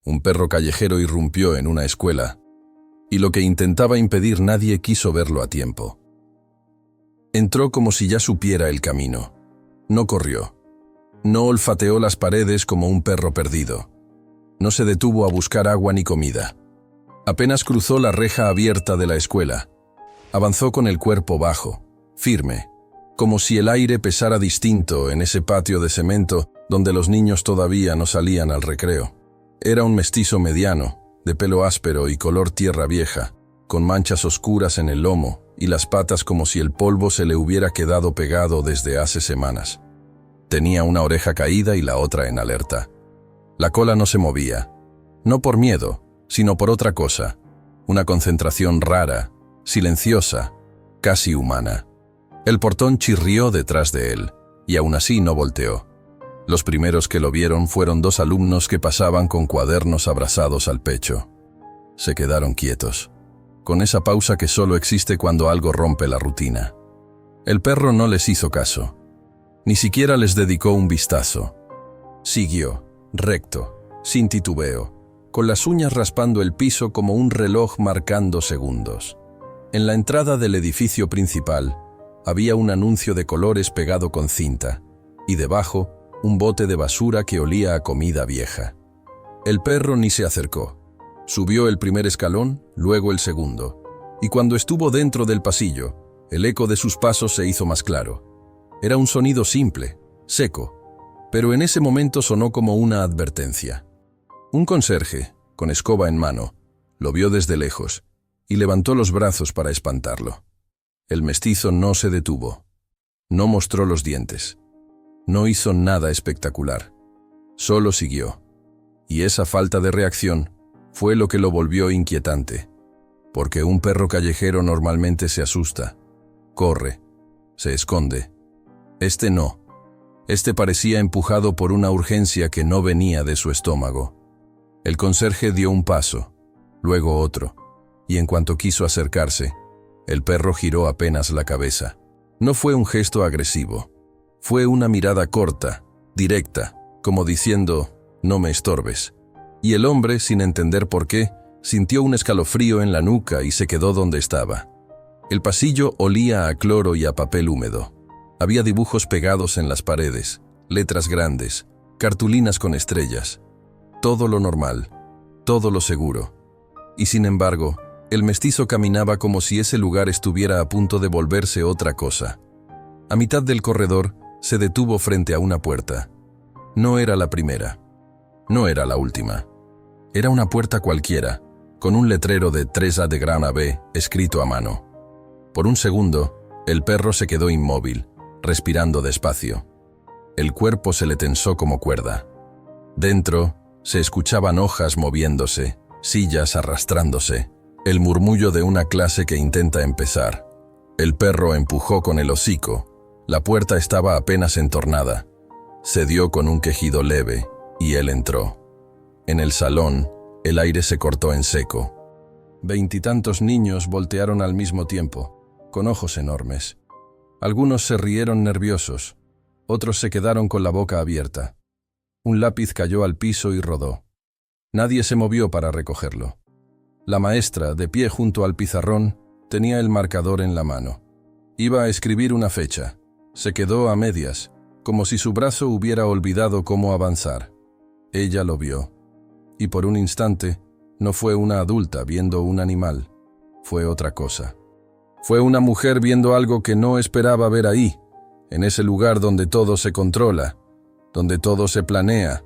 Un perro callejero irrumpió en una escuela, y lo que intentaba impedir nadie quiso verlo a tiempo. Entró como si ya supiera el camino. No corrió. No olfateó las paredes como un perro perdido. No se detuvo a buscar agua ni comida. Apenas cruzó la reja abierta de la escuela. Avanzó con el cuerpo bajo, firme, como si el aire pesara distinto en ese patio de cemento donde los niños todavía no salían al recreo. Era un mestizo mediano, de pelo áspero y color tierra vieja, con manchas oscuras en el lomo y las patas como si el polvo se le hubiera quedado pegado desde hace semanas. Tenía una oreja caída y la otra en alerta. La cola no se movía, no por miedo, sino por otra cosa, una concentración rara, silenciosa, casi humana. El portón chirrió detrás de él, y aún así no volteó. Los primeros que lo vieron fueron 2 alumnos que pasaban con cuadernos abrazados al pecho. Se quedaron quietos, con esa pausa que solo existe cuando algo rompe la rutina. El perro no les hizo caso, ni siquiera les dedicó un vistazo. Siguió, recto, sin titubeo, con las uñas raspando el piso como un reloj marcando segundos. En la entrada del edificio principal había un anuncio de colores pegado con cinta, y debajo un bote de basura que olía a comida vieja. El perro ni se acercó. Subió el primer escalón, luego el segundo, y cuando estuvo dentro del pasillo, el eco de sus pasos se hizo más claro. Era un sonido simple, seco, pero en ese momento sonó como una advertencia. Un conserje, con escoba en mano, lo vio desde lejos y levantó los brazos para espantarlo. El mestizo no se detuvo. No mostró los dientes. No hizo nada espectacular. Solo siguió. Y esa falta de reacción fue lo que lo volvió inquietante. Porque un perro callejero normalmente se asusta, corre, se esconde. Este no. Este parecía empujado por una urgencia que no venía de su estómago. El conserje dio un paso, luego otro, y en cuanto quiso acercarse, el perro giró apenas la cabeza. No fue un gesto agresivo. Fue una mirada corta, directa, como diciendo, no me estorbes. Y el hombre, sin entender por qué, sintió un escalofrío en la nuca y se quedó donde estaba. El pasillo olía a cloro y a papel húmedo. Había dibujos pegados en las paredes, letras grandes, cartulinas con estrellas. Todo lo normal, todo lo seguro. Y sin embargo, el mestizo caminaba como si ese lugar estuviera a punto de volverse otra cosa. A mitad del corredor, se detuvo frente a una puerta. No era la primera. No era la última. Era una puerta cualquiera, con un letrero de 3A de gran AB escrito a mano. Por un segundo, el perro se quedó inmóvil, respirando despacio. El cuerpo se le tensó como cuerda. Dentro, se escuchaban hojas moviéndose, sillas arrastrándose, el murmullo de una clase que intenta empezar. El perro empujó con el hocico. La puerta estaba apenas entornada. Cedió con un quejido leve, y él entró. En el salón, el aire se cortó en seco. 20 y tantos niños voltearon al mismo tiempo, con ojos enormes. Algunos se rieron nerviosos, otros se quedaron con la boca abierta. Un lápiz cayó al piso y rodó. Nadie se movió para recogerlo. La maestra, de pie junto al pizarrón, tenía el marcador en la mano. Iba a escribir una fecha. Se quedó a medias, como si su brazo hubiera olvidado cómo avanzar. Ella lo vio. Y por un instante, no fue una adulta viendo un animal, fue otra cosa. Fue una mujer viendo algo que no esperaba ver ahí, en ese lugar donde todo se controla, donde todo se planea,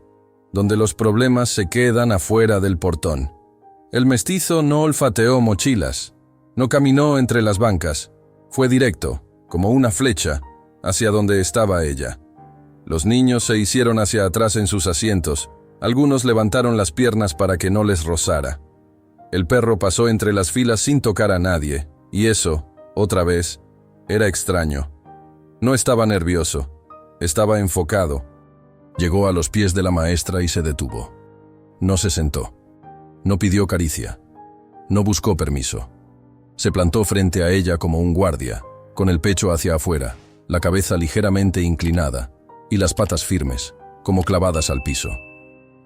donde los problemas se quedan afuera del portón. El mestizo no olfateó mochilas, no caminó entre las bancas, fue directo, como una flecha, hacia donde estaba ella. Los niños se hicieron hacia atrás en sus asientos, algunos levantaron las piernas para que no les rozara. El perro pasó entre las filas sin tocar a nadie, y eso, otra vez, era extraño. No estaba nervioso, estaba enfocado. Llegó a los pies de la maestra y se detuvo. No se sentó. No pidió caricia. No buscó permiso. Se plantó frente a ella como un guardia, con el pecho hacia afuera, la cabeza ligeramente inclinada y las patas firmes, como clavadas al piso.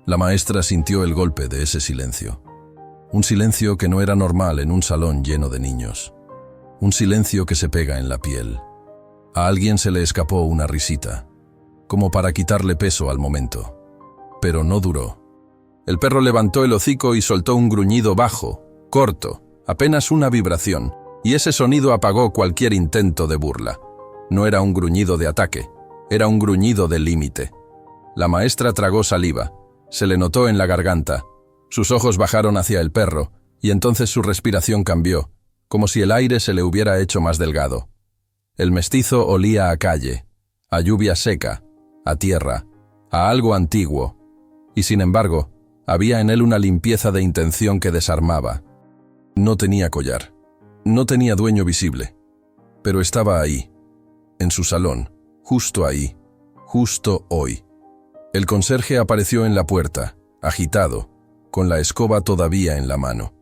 La maestra sintió el golpe de ese silencio. Un silencio que no era normal en un salón lleno de niños. Un silencio que se pega en la piel. A alguien se le escapó una risita, como para quitarle peso al momento. Pero no duró. El perro levantó el hocico y soltó un gruñido bajo, corto, apenas una vibración, y ese sonido apagó cualquier intento de burla. No era un gruñido de ataque, era un gruñido de límite. La maestra tragó saliva, se le notó en la garganta, sus ojos bajaron hacia el perro, y entonces su respiración cambió, como si el aire se le hubiera hecho más delgado. El mestizo olía a calle, a lluvia seca, a tierra, a algo antiguo, y sin embargo, había en él una limpieza de intención que desarmaba. No tenía collar, no tenía dueño visible, pero estaba ahí, en su salón, justo ahí, justo hoy. El conserje apareció en la puerta, agitado, con la escoba todavía en la mano.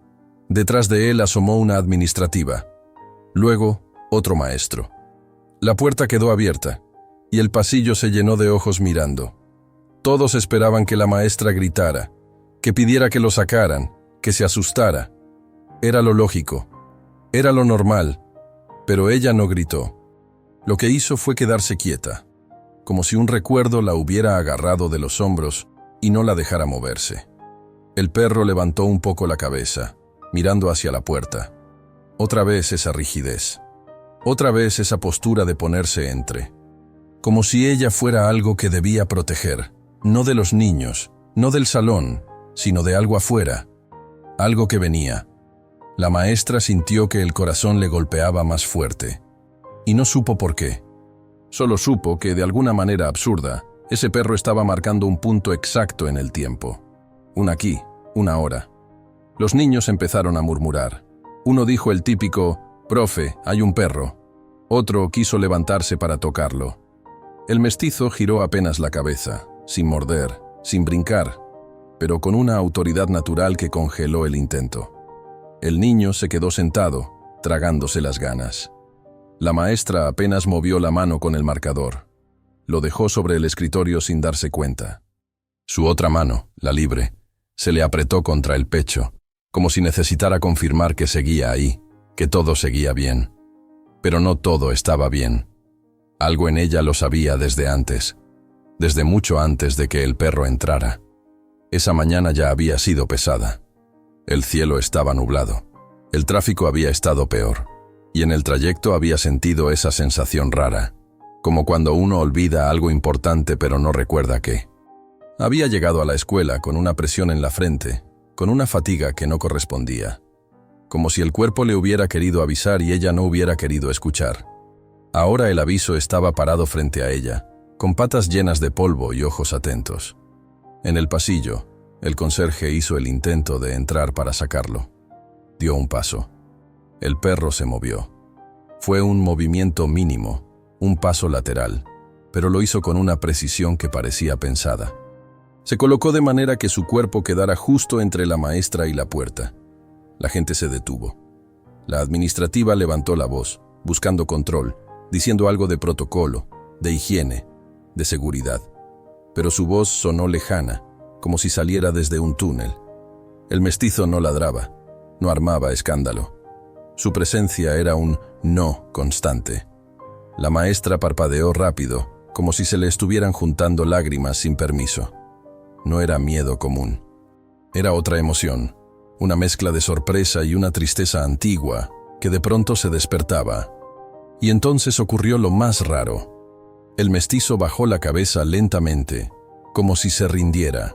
Detrás de él asomó una administrativa. Luego, otro maestro. La puerta quedó abierta, y el pasillo se llenó de ojos mirando. Todos esperaban que la maestra gritara, que pidiera que lo sacaran, que se asustara. Era lo lógico, era lo normal, pero ella no gritó. Lo que hizo fue quedarse quieta, como si un recuerdo la hubiera agarrado de los hombros y no la dejara moverse. El perro levantó un poco la cabeza, mirando hacia la puerta. Otra vez esa rigidez. Otra vez esa postura de ponerse entre. Como si ella fuera algo que debía proteger, no de los niños, no del salón, sino de algo afuera. Algo que venía. La maestra sintió que el corazón le golpeaba más fuerte. Y no supo por qué. Solo supo que, de alguna manera absurda, ese perro estaba marcando un punto exacto en el tiempo. Un aquí, una ahora. Los niños empezaron a murmurar. Uno dijo el típico, «Profe, hay un perro». Otro quiso levantarse para tocarlo. El mestizo giró apenas la cabeza, sin morder, sin brincar, pero con una autoridad natural que congeló el intento. El niño se quedó sentado, tragándose las ganas. La maestra apenas movió la mano con el marcador. Lo dejó sobre el escritorio sin darse cuenta. Su otra mano, la libre, se le apretó contra el pecho, como si necesitara confirmar que seguía ahí, que todo seguía bien. Pero no todo estaba bien. Algo en ella lo sabía desde antes, desde mucho antes de que el perro entrara. Esa mañana ya había sido pesada. El cielo estaba nublado. El tráfico había estado peor. Y en el trayecto había sentido esa sensación rara, como cuando uno olvida algo importante pero no recuerda qué. Había llegado a la escuela con una presión en la frente, con una fatiga que no correspondía, como si el cuerpo le hubiera querido avisar y ella no hubiera querido escuchar. Ahora el aviso estaba parado frente a ella, con patas llenas de polvo y ojos atentos. En el pasillo, el conserje hizo el intento de entrar para sacarlo. Dio un paso. El perro se movió. Fue un movimiento mínimo, un paso lateral, pero lo hizo con una precisión que parecía pensada. Se colocó de manera que su cuerpo quedara justo entre la maestra y la puerta. La gente se detuvo. La administrativa levantó la voz, buscando control, diciendo algo de protocolo, de higiene, de seguridad. Pero su voz sonó lejana, como si saliera desde un túnel. El mestizo no ladraba, no armaba escándalo. Su presencia era un no constante. La maestra parpadeó rápido, como si se le estuvieran juntando lágrimas sin permiso. No era miedo común. Era otra emoción, una mezcla de sorpresa y una tristeza antigua que de pronto se despertaba. Y entonces ocurrió lo más raro. El mestizo bajó la cabeza lentamente, como si se rindiera,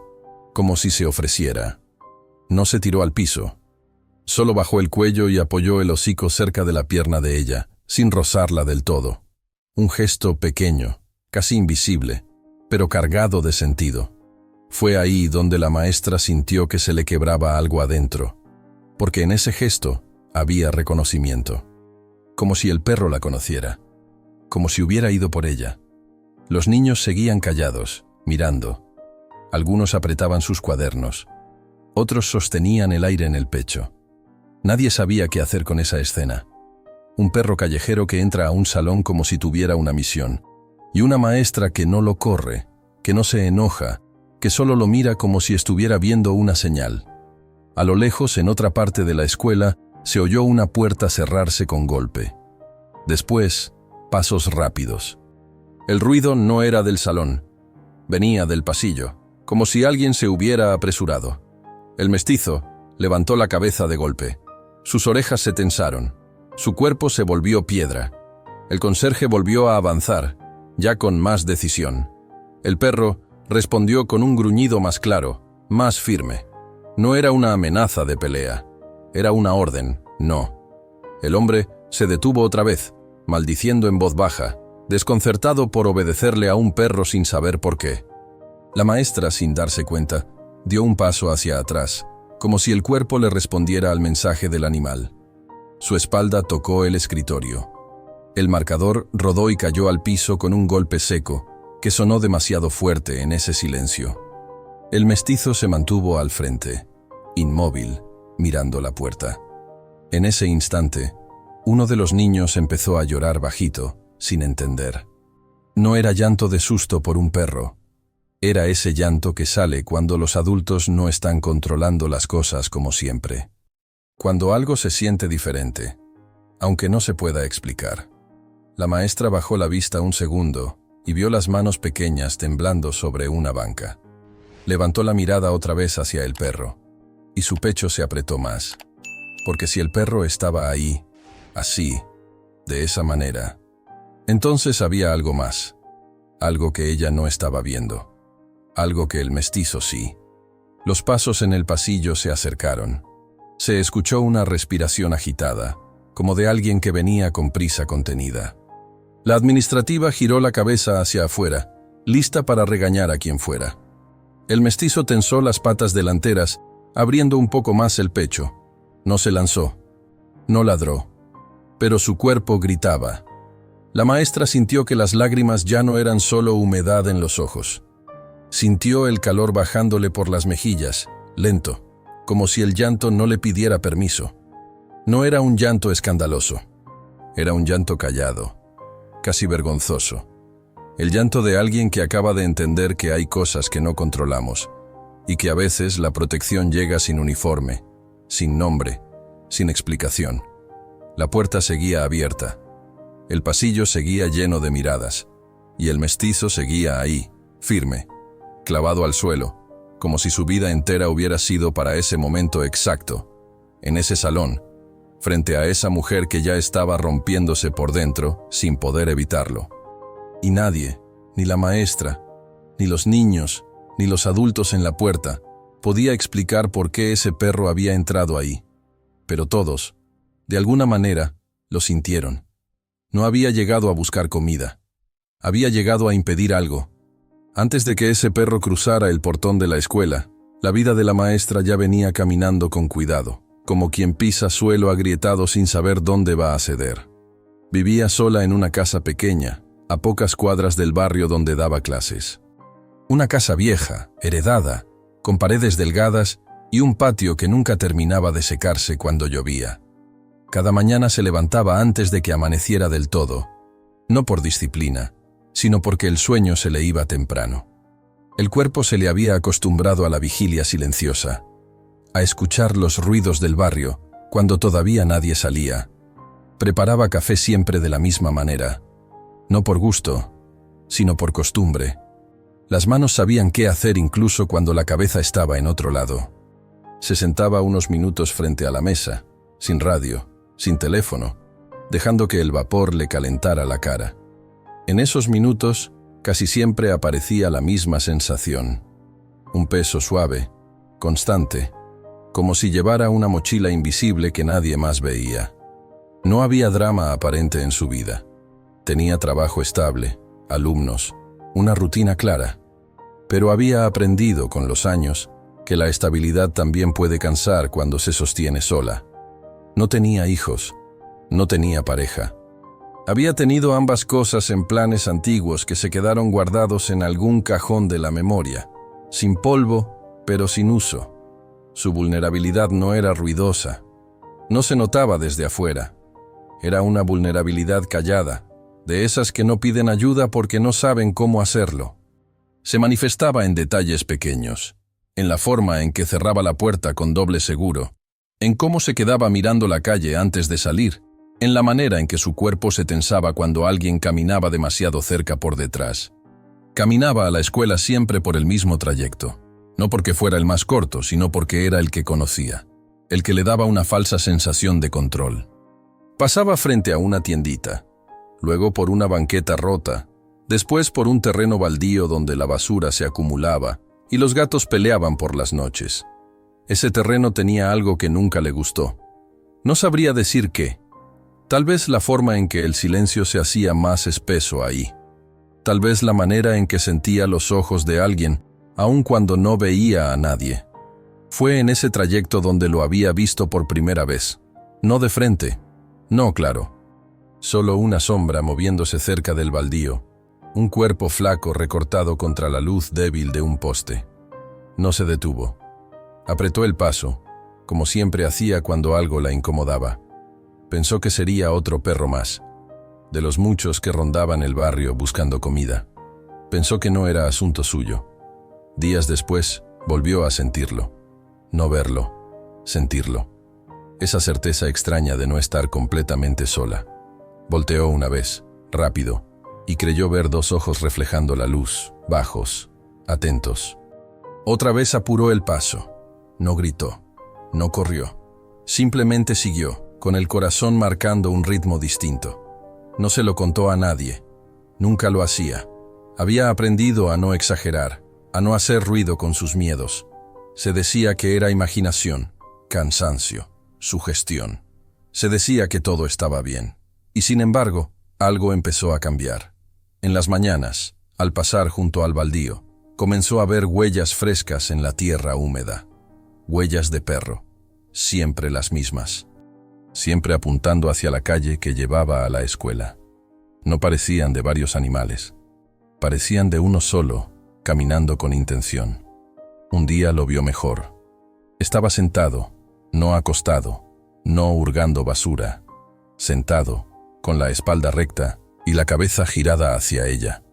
como si se ofreciera. No se tiró al piso. Solo bajó el cuello y apoyó el hocico cerca de la pierna de ella, sin rozarla del todo. Un gesto pequeño, casi invisible, pero cargado de sentido. Fue ahí donde la maestra sintió que se le quebraba algo adentro, porque en ese gesto había reconocimiento. Como si el perro la conociera, como si hubiera ido por ella. Los niños seguían callados, mirando. Algunos apretaban sus cuadernos. Otros sostenían el aire en el pecho. Nadie sabía qué hacer con esa escena. Un perro callejero que entra a un salón como si tuviera una misión, y una maestra que no lo corre, que no se enoja, que solo lo mira como si estuviera viendo una señal. A lo lejos, en otra parte de la escuela, se oyó una puerta cerrarse con golpe. Después, pasos rápidos. El ruido no era del salón. Venía del pasillo, como si alguien se hubiera apresurado. El mestizo levantó la cabeza de golpe. Sus orejas se tensaron. Su cuerpo se volvió piedra. El conserje volvió a avanzar, ya con más decisión. El perro respondió con un gruñido más claro, más firme. No era una amenaza de pelea. Era una orden, no. El hombre se detuvo otra vez, maldiciendo en voz baja, desconcertado por obedecerle a un perro sin saber por qué. La maestra, sin darse cuenta, dio un paso hacia atrás, como si el cuerpo le respondiera al mensaje del animal. Su espalda tocó el escritorio. El marcador rodó y cayó al piso con un golpe seco, que sonó demasiado fuerte en ese silencio. El mestizo se mantuvo al frente, inmóvil, mirando la puerta. En ese instante, uno de los niños empezó a llorar bajito, sin entender. No era llanto de susto por un perro. Era ese llanto que sale cuando los adultos no están controlando las cosas como siempre. Cuando algo se siente diferente, aunque no se pueda explicar. La maestra bajó la vista un segundo y vio las manos pequeñas temblando sobre una banca. Levantó la mirada otra vez hacia el perro, y su pecho se apretó más. Porque si el perro estaba ahí, así, de esa manera, entonces había algo más. Algo que ella no estaba viendo. Algo que el mestizo sí. Los pasos en el pasillo se acercaron. Se escuchó una respiración agitada, como de alguien que venía con prisa contenida. La administrativa giró la cabeza hacia afuera, lista para regañar a quien fuera. El mestizo tensó las patas delanteras, abriendo un poco más el pecho. No se lanzó. No ladró. Pero su cuerpo gritaba. La maestra sintió que las lágrimas ya no eran solo humedad en los ojos. Sintió el calor bajándole por las mejillas, lento, como si el llanto no le pidiera permiso. No era un llanto escandaloso. Era un llanto callado, casi vergonzoso. El llanto de alguien que acaba de entender que hay cosas que no controlamos y que a veces la protección llega sin uniforme, sin nombre, sin explicación. La puerta seguía abierta. El pasillo seguía lleno de miradas y el mestizo seguía ahí, firme, clavado al suelo, como si su vida entera hubiera sido para ese momento exacto, en ese salón, frente a esa mujer que ya estaba rompiéndose por dentro sin poder evitarlo. Y nadie, ni la maestra, ni los niños, ni los adultos en la puerta, podía explicar por qué ese perro había entrado ahí. Pero todos, de alguna manera, lo sintieron. No había llegado a buscar comida. Había llegado a impedir algo. Antes de que ese perro cruzara el portón de la escuela, la vida de la maestra ya venía caminando con cuidado, como quien pisa suelo agrietado sin saber dónde va a ceder. Vivía sola en una casa pequeña, a pocas cuadras del barrio donde daba clases. Una casa vieja, heredada, con paredes delgadas y un patio que nunca terminaba de secarse cuando llovía. Cada mañana se levantaba antes de que amaneciera del todo, no por disciplina, sino porque el sueño se le iba temprano. El cuerpo se le había acostumbrado a la vigilia silenciosa, a escuchar los ruidos del barrio cuando todavía nadie salía. Preparaba café siempre de la misma manera, no por gusto, sino por costumbre. Las manos sabían qué hacer incluso cuando la cabeza estaba en otro lado. Se sentaba unos minutos frente a la mesa, sin radio, sin teléfono, dejando que el vapor le calentara la cara. En esos minutos, casi siempre aparecía la misma sensación. Un peso suave, constante, como si llevara una mochila invisible que nadie más veía. No había drama aparente en su vida. Tenía trabajo estable, alumnos, una rutina clara. Pero había aprendido con los años que la estabilidad también puede cansar cuando se sostiene sola. No tenía hijos, no tenía pareja. Había tenido ambas cosas en planes antiguos que se quedaron guardados en algún cajón de la memoria, sin polvo, pero sin uso. Su vulnerabilidad no era ruidosa, no se notaba desde afuera. Era una vulnerabilidad callada, de esas que no piden ayuda porque no saben cómo hacerlo. Se manifestaba en detalles pequeños, en la forma en que cerraba la puerta con doble seguro, en cómo se quedaba mirando la calle antes de salir, en la manera en que su cuerpo se tensaba cuando alguien caminaba demasiado cerca por detrás. Caminaba a la escuela siempre por el mismo trayecto, no porque fuera el más corto, sino porque era el que conocía, el que le daba una falsa sensación de control. Pasaba frente a una tiendita, luego por una banqueta rota, después por un terreno baldío donde la basura se acumulaba y los gatos peleaban por las noches. Ese terreno tenía algo que nunca le gustó. No sabría decir qué. Tal vez la forma en que el silencio se hacía más espeso ahí. Tal vez la manera en que sentía los ojos de alguien, aun cuando no veía a nadie. Fue en ese trayecto donde lo había visto por primera vez. No de frente. No, claro. Solo una sombra moviéndose cerca del baldío. Un cuerpo flaco recortado contra la luz débil de un poste. No se detuvo. Apretó el paso, como siempre hacía cuando algo la incomodaba. Pensó que sería otro perro más, de los muchos que rondaban el barrio buscando comida. Pensó que no era asunto suyo. Días después, volvió a sentirlo. No verlo, sentirlo. Esa certeza extraña de no estar completamente sola. Volteó una vez, rápido, y creyó ver dos ojos reflejando la luz, bajos, atentos. Otra vez apuró el paso. No gritó, no corrió. Simplemente siguió, con el corazón marcando un ritmo distinto. No se lo contó a nadie. Nunca lo hacía. Había aprendido a no exagerar, a no hacer ruido con sus miedos. Se decía que era imaginación, cansancio, sugestión. Se decía que todo estaba bien. Y sin embargo, algo empezó a cambiar. En las mañanas, al pasar junto al baldío, comenzó a ver huellas frescas en la tierra húmeda. Huellas de perro, siempre las mismas. Siempre apuntando hacia la calle que llevaba a la escuela. No parecían de varios animales. Parecían de uno solo, caminando con intención. Un día lo vio mejor. Estaba sentado, no acostado, no hurgando basura. Sentado, con la espalda recta y la cabeza girada hacia ella.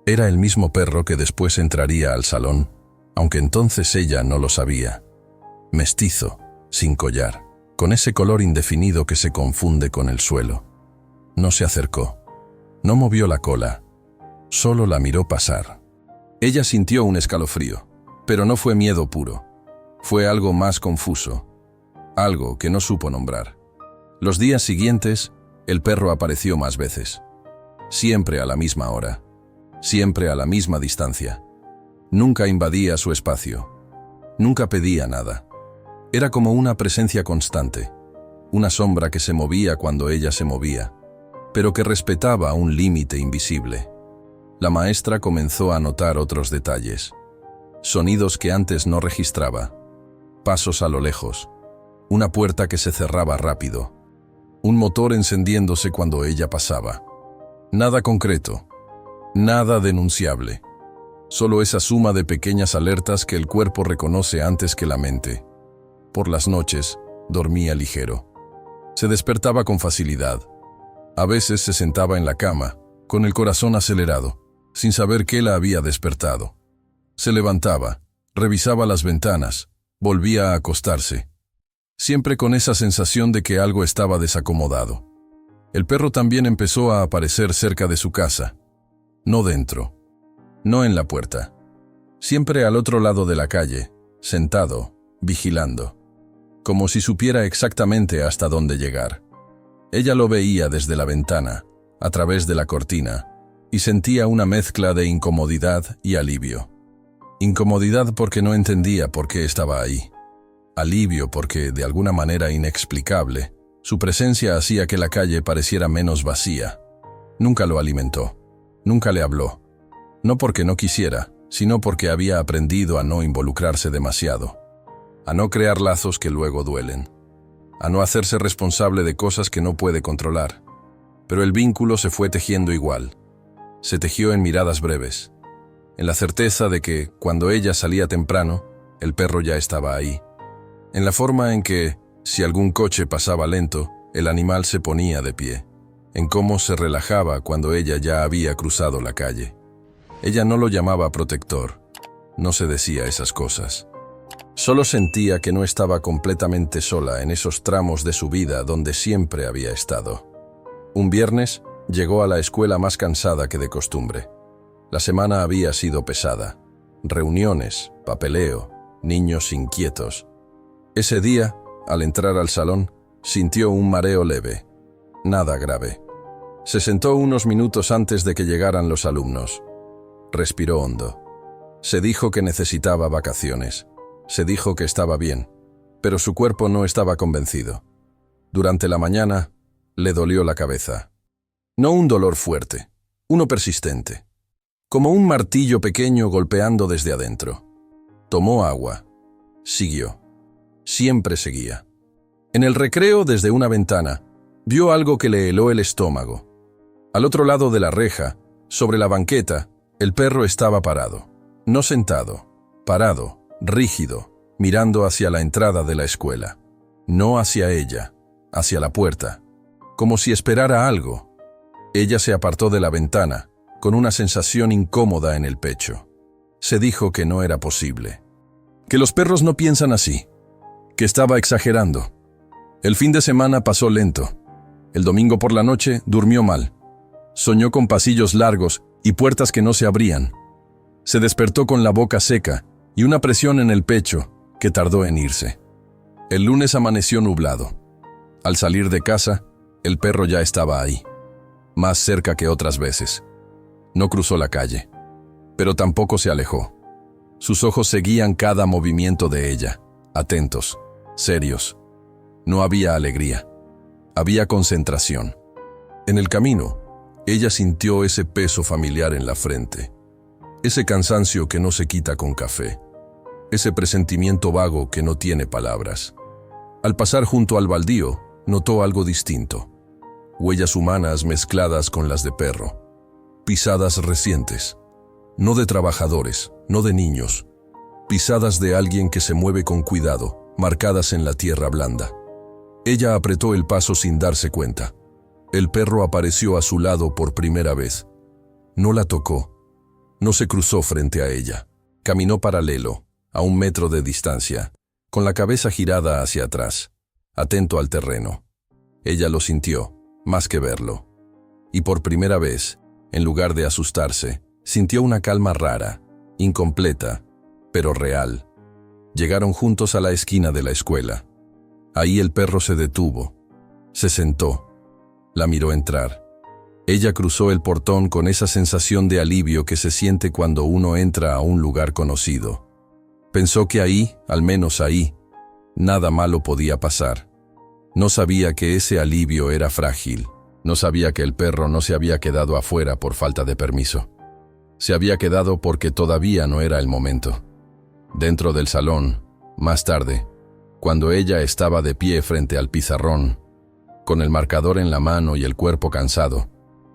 Era el mismo perro que después entraría al salón, aunque entonces ella no lo sabía. Mestizo, sin collar, con ese color indefinido que se confunde con el suelo. No se acercó. No movió la cola. Solo la miró pasar. Ella sintió un escalofrío, pero no fue miedo puro. Fue algo más confuso. Algo que no supo nombrar. Los días siguientes, el perro apareció más veces. Siempre a la misma hora. Siempre a la misma distancia. Nunca invadía su espacio. Nunca pedía nada. Era como una presencia constante, una sombra que se movía cuando ella se movía, pero que respetaba un límite invisible. La maestra comenzó a notar otros detalles, sonidos que antes no registraba, pasos a lo lejos, una puerta que se cerraba rápido, un motor encendiéndose cuando ella pasaba. Nada concreto, nada denunciable, solo esa suma de pequeñas alertas que el cuerpo reconoce antes que la mente. Por las noches, dormía ligero. Se despertaba con facilidad. A veces se sentaba en la cama, con el corazón acelerado, sin saber qué la había despertado. Se levantaba, revisaba las ventanas, volvía a acostarse. Siempre con esa sensación de que algo estaba desacomodado. El perro también empezó a aparecer cerca de su casa. No dentro. No en la puerta. Siempre al otro lado de la calle, sentado, vigilando. Como si supiera exactamente hasta dónde llegar. Ella lo veía desde la ventana, a través de la cortina, y sentía una mezcla de incomodidad y alivio. Incomodidad porque no entendía por qué estaba ahí. Alivio porque, de alguna manera inexplicable, su presencia hacía que la calle pareciera menos vacía. Nunca lo alimentó. Nunca le habló. No porque no quisiera, sino porque había aprendido a no involucrarse demasiado. A no crear lazos que luego duelen, a no hacerse responsable de cosas que no puede controlar. Pero el vínculo se fue tejiendo igual. Se tejió en miradas breves, en la certeza de que, cuando ella salía temprano, el perro ya estaba ahí. En la forma en que, si algún coche pasaba lento, el animal se ponía de pie. En cómo se relajaba cuando ella ya había cruzado la calle. Ella no lo llamaba protector, no se decía esas cosas. Solo sentía que no estaba completamente sola en esos tramos de su vida donde siempre había estado. Un viernes, llegó a la escuela más cansada que de costumbre. La semana había sido pesada. Reuniones, papeleo, niños inquietos. Ese día, al entrar al salón, sintió un mareo leve. Nada grave. Se sentó unos minutos antes de que llegaran los alumnos. Respiró hondo. Se dijo que necesitaba vacaciones. Se dijo que estaba bien, pero su cuerpo no estaba convencido. Durante la mañana, le dolió la cabeza. No un dolor fuerte, uno persistente. Como un martillo pequeño golpeando desde adentro. Tomó agua. Siguió. Siempre seguía. En el recreo, desde una ventana, vio algo que le heló el estómago. Al otro lado de la reja, sobre la banqueta, el perro estaba parado. No sentado, parado, rígido, mirando hacia la entrada de la escuela. No hacia ella, hacia la puerta. Como si esperara algo. Ella se apartó de la ventana, con una sensación incómoda en el pecho. Se dijo que no era posible. Que los perros no piensan así. Que estaba exagerando. El fin de semana pasó lento. El domingo por la noche durmió mal. Soñó con pasillos largos y puertas que no se abrían. Se despertó con la boca seca y una presión en el pecho que tardó en irse. El lunes amaneció nublado. Al salir de casa, el perro ya estaba ahí. Más cerca que otras veces. No cruzó la calle, pero tampoco se alejó. Sus ojos seguían cada movimiento de ella, atentos, serios. No había alegría, había concentración. En el camino, ella sintió ese peso familiar en la frente, ese cansancio que no se quita con café, ese presentimiento vago que no tiene palabras. Al pasar junto al baldío, notó algo distinto, huellas humanas mezcladas con las de perro. Pisadas recientes, no de trabajadores, no de niños, pisadas de alguien que se mueve con cuidado, marcadas en la tierra blanda. Ella apretó el paso sin darse cuenta. El perro apareció a su lado por primera vez. No la tocó, no se cruzó frente a ella. Caminó paralelo, a 1 metro de distancia, con la cabeza girada hacia atrás, atento al terreno. Ella lo sintió, más que verlo. Y por primera vez, en lugar de asustarse, sintió una calma rara, incompleta, pero real. Llegaron juntos a la esquina de la escuela. Ahí el perro se detuvo. Se sentó. La miró entrar. Ella cruzó el portón con esa sensación de alivio que se siente cuando uno entra a un lugar conocido. Pensó que ahí, al menos ahí, nada malo podía pasar. No sabía que ese alivio era frágil. No sabía que el perro no se había quedado afuera por falta de permiso. Se había quedado porque todavía no era el momento. Dentro del salón, más tarde, cuando ella estaba de pie frente al pizarrón, con el marcador en la mano y el cuerpo cansado,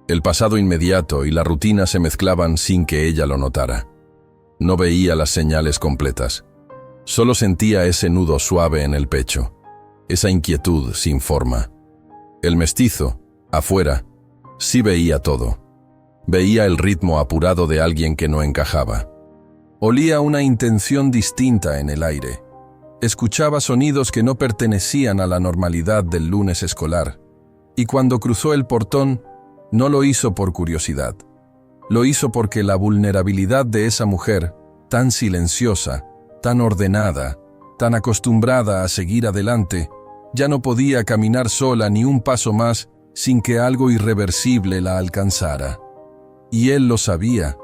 el pasado inmediato y la rutina se mezclaban sin que ella lo notara. No veía las señales completas. Solo sentía ese nudo suave en el pecho, esa inquietud sin forma. El mestizo, afuera, sí veía todo. Veía el ritmo apurado de alguien que no encajaba. Olía una intención distinta en el aire. Escuchaba sonidos que no pertenecían a la normalidad del lunes escolar. Y cuando cruzó el portón, no lo hizo por curiosidad. Lo hizo porque la vulnerabilidad de esa mujer, tan silenciosa, tan ordenada, tan acostumbrada a seguir adelante, ya no podía caminar sola ni un paso más sin que algo irreversible la alcanzara. Y él lo sabía.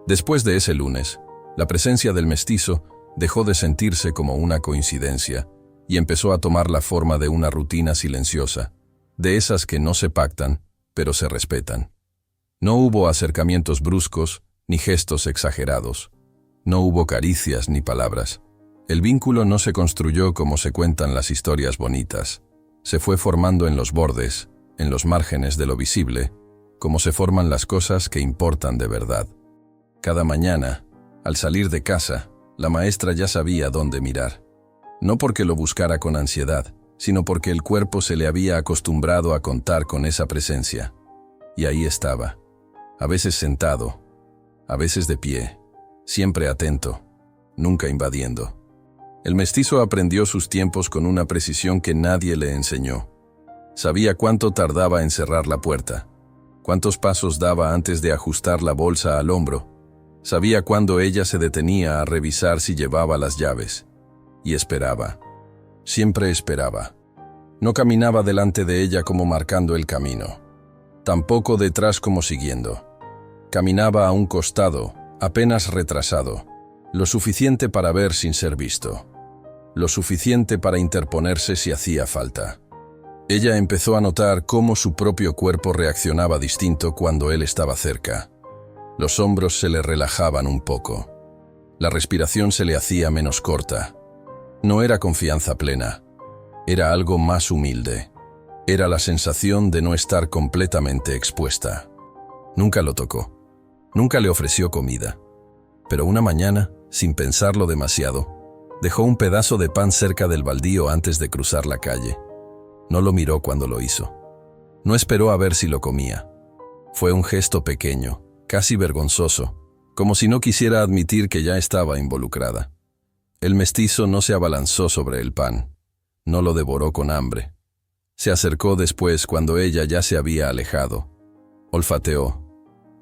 Después de ese lunes, la presencia del mestizo dejó de sentirse como una coincidencia y empezó a tomar la forma de una rutina silenciosa, de esas que no se pactan, pero se respetan. No hubo acercamientos bruscos ni gestos exagerados. No hubo caricias ni palabras. El vínculo no se construyó como se cuentan las historias bonitas. Se fue formando en los bordes, en los márgenes de lo visible, como se forman las cosas que importan de verdad. Cada mañana, al salir de casa, la maestra ya sabía dónde mirar. No porque lo buscara con ansiedad, sino porque el cuerpo se le había acostumbrado a contar con esa presencia. Y ahí estaba, a veces sentado, a veces de pie, siempre atento, nunca invadiendo. El mestizo aprendió sus tiempos con una precisión que nadie le enseñó. Sabía cuánto tardaba en cerrar la puerta, cuántos pasos daba antes de ajustar la bolsa al hombro. Sabía cuándo ella se detenía a revisar si llevaba las llaves. Y esperaba. Siempre esperaba. No caminaba delante de ella como marcando el camino. Tampoco detrás como siguiendo. Caminaba a un costado, apenas retrasado. Lo suficiente para ver sin ser visto. Lo suficiente para interponerse si hacía falta. Ella empezó a notar cómo su propio cuerpo reaccionaba distinto cuando él estaba cerca. Los hombros se le relajaban un poco. La respiración se le hacía menos corta. No era confianza plena. Era algo más humilde. Era la sensación de no estar completamente expuesta. Nunca lo tocó. Nunca le ofreció comida. Pero una mañana, sin pensarlo demasiado, dejó un pedazo de pan cerca del baldío antes de cruzar la calle. No lo miró cuando lo hizo. No esperó a ver si lo comía. Fue un gesto pequeño, casi vergonzoso, como si no quisiera admitir que ya estaba involucrada. El mestizo no se abalanzó sobre el pan. No lo devoró con hambre. Se acercó después cuando ella ya se había alejado. Olfateó.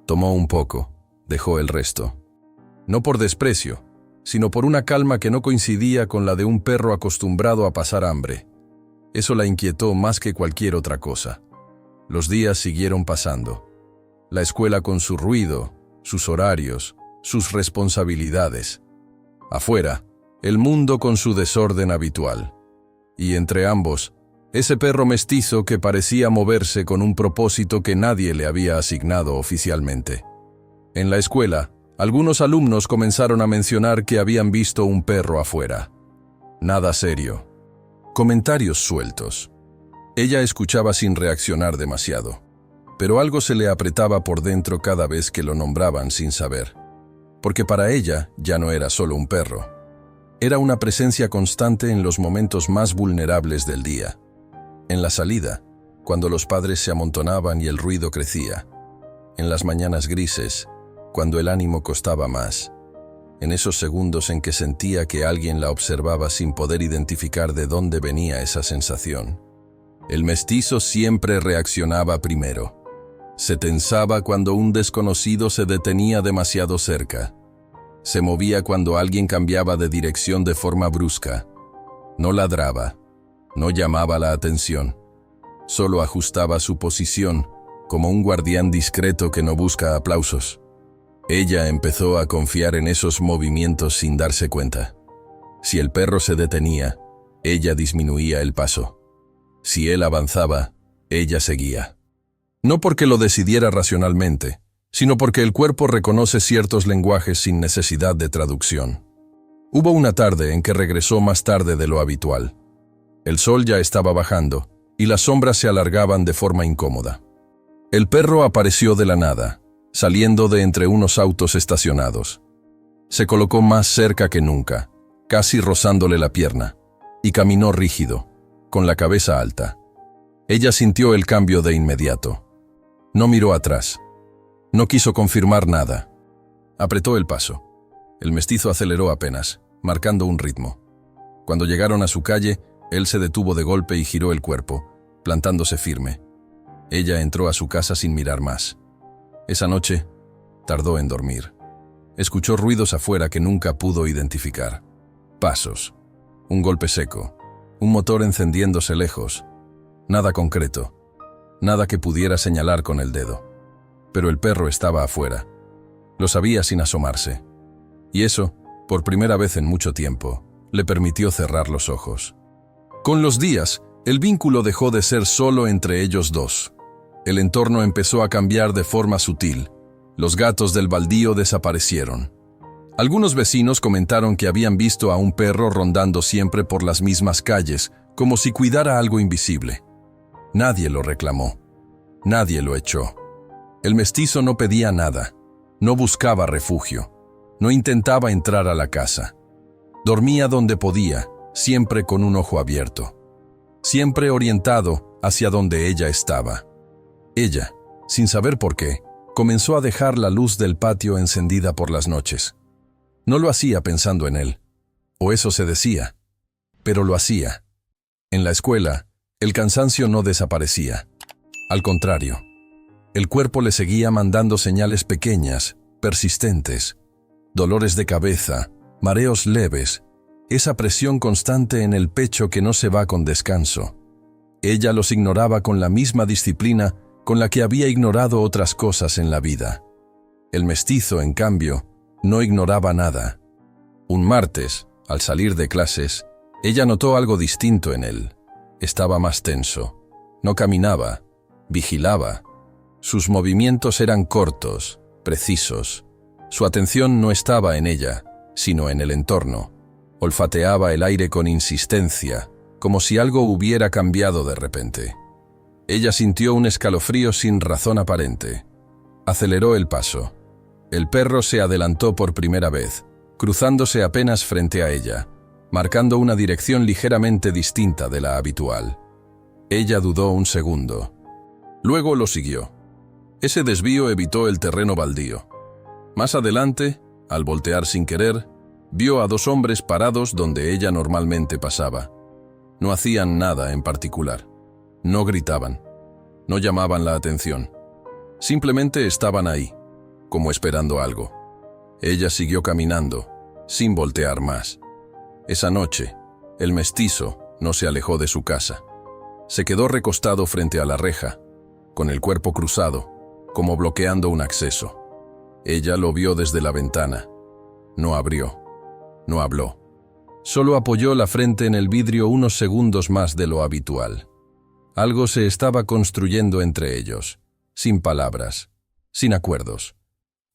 Tomó un poco. Dejó el resto. No por desprecio, sino por una calma que no coincidía con la de un perro acostumbrado a pasar hambre. Eso la inquietó más que cualquier otra cosa. Los días siguieron pasando. La escuela con su ruido, sus horarios, sus responsabilidades. Afuera, el mundo con su desorden habitual. Y entre ambos, ese perro mestizo que parecía moverse con un propósito que nadie le había asignado oficialmente. En la escuela, algunos alumnos comenzaron a mencionar que habían visto un perro afuera. Nada serio. Comentarios sueltos. Ella escuchaba sin reaccionar demasiado, pero algo se le apretaba por dentro cada vez que lo nombraban sin saber. Porque para ella ya no era solo un perro. Era una presencia constante en los momentos más vulnerables del día. En la salida, cuando los padres se amontonaban y el ruido crecía. En las mañanas grises, cuando el ánimo costaba más. En esos segundos en que sentía que alguien la observaba sin poder identificar de dónde venía esa sensación. El mestizo siempre reaccionaba primero. Se tensaba cuando un desconocido se detenía demasiado cerca. Se movía cuando alguien cambiaba de dirección de forma brusca. No ladraba, no llamaba la atención. Solo ajustaba su posición, como un guardián discreto que no busca aplausos. Ella empezó a confiar en esos movimientos sin darse cuenta. Si el perro se detenía, ella disminuía el paso. Si él avanzaba, ella seguía. No porque lo decidiera racionalmente, sino porque el cuerpo reconoce ciertos lenguajes sin necesidad de traducción. Hubo una tarde en que regresó más tarde de lo habitual. El sol ya estaba bajando, y las sombras se alargaban de forma incómoda. El perro apareció de la nada, saliendo de entre unos autos estacionados. Se colocó más cerca que nunca, casi rozándole la pierna, y caminó rígido, con la cabeza alta. Ella sintió el cambio de inmediato. No miró atrás. No quiso confirmar nada. Apretó el paso. El mestizo aceleró apenas, marcando un ritmo. Cuando llegaron a su calle, él se detuvo de golpe y giró el cuerpo, plantándose firme. Ella entró a su casa sin mirar más. Esa noche, tardó en dormir. Escuchó ruidos afuera que nunca pudo identificar. Pasos. Un golpe seco. Un motor encendiéndose lejos. Nada concreto. Nada que pudiera señalar con el dedo. Pero el perro estaba afuera. Lo sabía sin asomarse. Y eso, por primera vez en mucho tiempo, le permitió cerrar los ojos. Con los días, el vínculo dejó de ser solo entre ellos dos. El entorno empezó a cambiar de forma sutil. Los gatos del baldío desaparecieron. Algunos vecinos comentaron que habían visto a un perro rondando siempre por las mismas calles, como si cuidara algo invisible. Nadie lo reclamó. Nadie lo echó. El mestizo no pedía nada. No buscaba refugio. No intentaba entrar a la casa. Dormía donde podía, siempre con un ojo abierto. Siempre orientado hacia donde ella estaba. Ella, sin saber por qué, Comenzó a dejar la luz del patio encendida por las noches. No lo hacía pensando en él, o eso se decía, pero lo hacía. En la escuela, el cansancio no desaparecía. Al contrario, el cuerpo le seguía mandando señales pequeñas, persistentes, dolores de cabeza, mareos leves, esa presión constante en el pecho que no se va con descanso. Ella los ignoraba con la misma disciplina con la que había ignorado otras cosas en la vida. El mestizo, en cambio, no ignoraba nada. Un martes, al salir de clases, ella notó algo distinto en él. Estaba más tenso. No caminaba, vigilaba. Sus movimientos eran cortos, precisos. Su atención no estaba en ella, sino en el entorno. Olfateaba el aire con insistencia, como si algo hubiera cambiado de repente. Ella sintió un escalofrío sin razón aparente. Aceleró el paso. El perro se adelantó por primera vez, cruzándose apenas frente a ella, marcando una dirección ligeramente distinta de la habitual. Ella dudó un segundo. Luego lo siguió. Ese desvío evitó el terreno baldío. Más adelante, al voltear sin querer, vio a dos hombres parados donde ella normalmente pasaba. No hacían nada en particular. No gritaban. No llamaban la atención. Simplemente estaban ahí, como esperando algo. Ella siguió caminando, sin voltear más. Esa noche, el mestizo no se alejó de su casa. Se quedó recostado frente a la reja, con el cuerpo cruzado, como bloqueando un acceso. Ella lo vio desde la ventana. No abrió. No habló. Solo apoyó la frente en el vidrio unos segundos más de lo habitual. Algo se estaba construyendo entre ellos, sin palabras, sin acuerdos.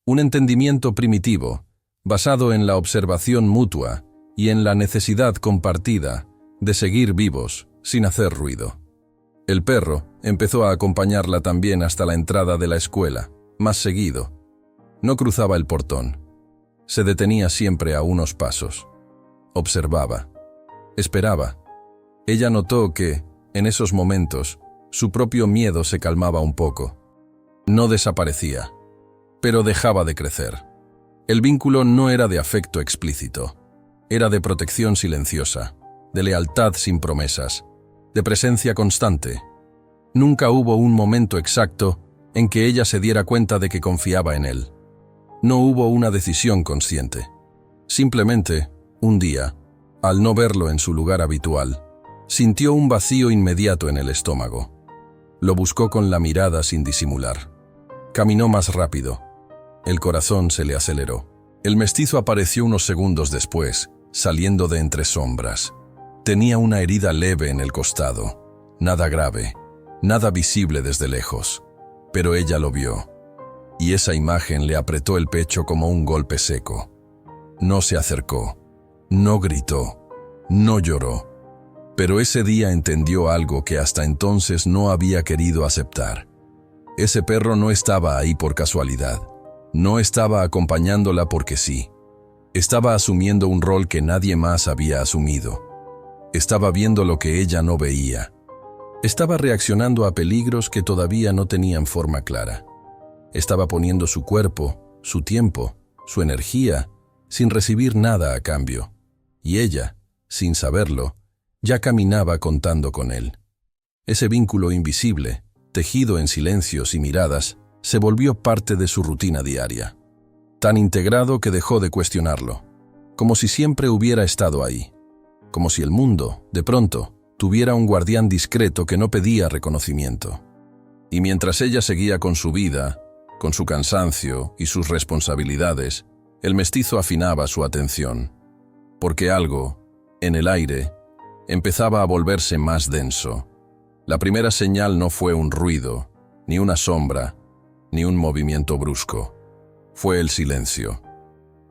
Un entendimiento primitivo, basado en la observación mutua y en la necesidad compartida de seguir vivos sin hacer ruido. El perro empezó a acompañarla también hasta la entrada de la escuela, más seguido. No cruzaba el portón. Se detenía siempre a unos pasos. Observaba. Esperaba. Ella notó que, en esos momentos, su propio miedo se calmaba un poco. No desaparecía, pero dejaba de crecer. El vínculo no era de afecto explícito. Era de protección silenciosa, de lealtad sin promesas, de presencia constante. Nunca hubo un momento exacto en que ella se diera cuenta de que confiaba en él. No hubo una decisión consciente. Simplemente, un día, al no verlo en su lugar habitual, sintió un vacío inmediato en el estómago. Lo buscó con la mirada sin disimular. Caminó más rápido. El corazón se le aceleró. El mestizo apareció unos segundos después, saliendo de entre sombras. Tenía una herida leve en el costado. Nada grave, nada visible desde lejos. Pero ella lo vio. Y esa imagen le apretó el pecho como un golpe seco. No se acercó. No gritó. No lloró. Pero ese día entendió algo que hasta entonces no había querido aceptar. Ese perro no estaba ahí por casualidad. No estaba acompañándola porque sí. Estaba asumiendo un rol que nadie más había asumido. Estaba viendo lo que ella no veía. Estaba reaccionando a peligros que todavía no tenían forma clara. Estaba poniendo su cuerpo, su tiempo, su energía, sin recibir nada a cambio. Y ella, sin saberlo, ya caminaba contando con él. Ese vínculo invisible, tejido en silencios y miradas, se volvió parte de su rutina diaria. Tan integrado que dejó de cuestionarlo, como si siempre hubiera estado ahí. Como si el mundo, de pronto, tuviera un guardián discreto que no pedía reconocimiento. Y mientras ella seguía con su vida, con su cansancio y sus responsabilidades, el mestizo afinaba su atención. Porque algo, en el aire, empezaba a volverse más denso. La primera señal no fue un ruido, ni una sombra, ni un movimiento brusco. Fue el silencio.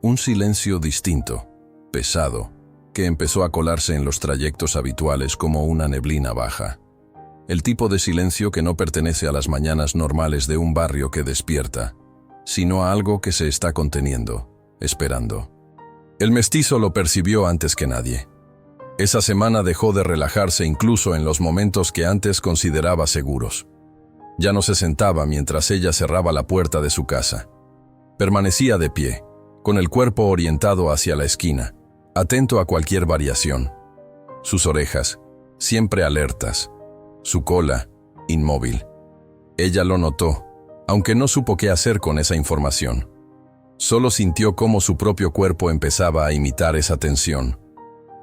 Un silencio distinto, pesado, que empezó a colarse en los trayectos habituales como una neblina baja. El tipo de silencio que no pertenece a las mañanas normales de un barrio que despierta, sino a algo que se está conteniendo, esperando. El mestizo lo percibió antes que nadie. Esa semana dejó de relajarse incluso en los momentos que antes consideraba seguros. Ya no se sentaba mientras ella cerraba la puerta de su casa. Permanecía de pie, con el cuerpo orientado hacia la esquina, atento a cualquier variación. Sus orejas, siempre alertas. Su cola, inmóvil. Ella lo notó, aunque no supo qué hacer con esa información. Solo sintió cómo su propio cuerpo empezaba a imitar esa tensión.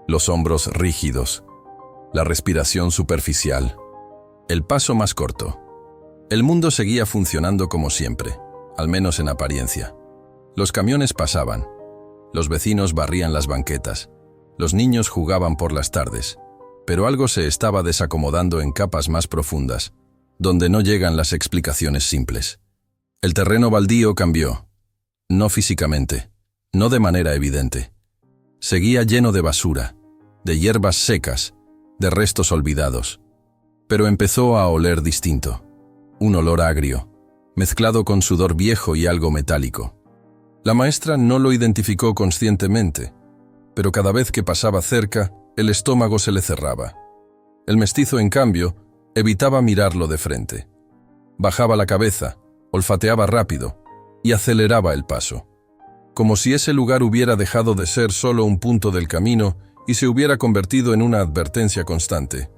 Los hombros rígidos, la respiración superficial, el paso más corto. El mundo seguía funcionando como siempre, al menos en apariencia. Los camiones pasaban, los vecinos barrían las banquetas, los niños jugaban por las tardes, pero algo se estaba desacomodando en capas más profundas, donde no llegan las explicaciones simples. El terreno baldío cambió, no físicamente, no de manera evidente. Seguía lleno de basura, de hierbas secas, de restos olvidados, pero empezó a oler distinto. Un olor agrio, mezclado con sudor viejo y algo metálico. La maestra no lo identificó conscientemente, pero cada vez que pasaba cerca, el estómago se le cerraba. El mestizo, en cambio, evitaba mirarlo de frente. Bajaba la cabeza, olfateaba rápido y aceleraba el paso, como si ese lugar hubiera dejado de ser solo un punto del camino y se hubiera convertido en una advertencia constante.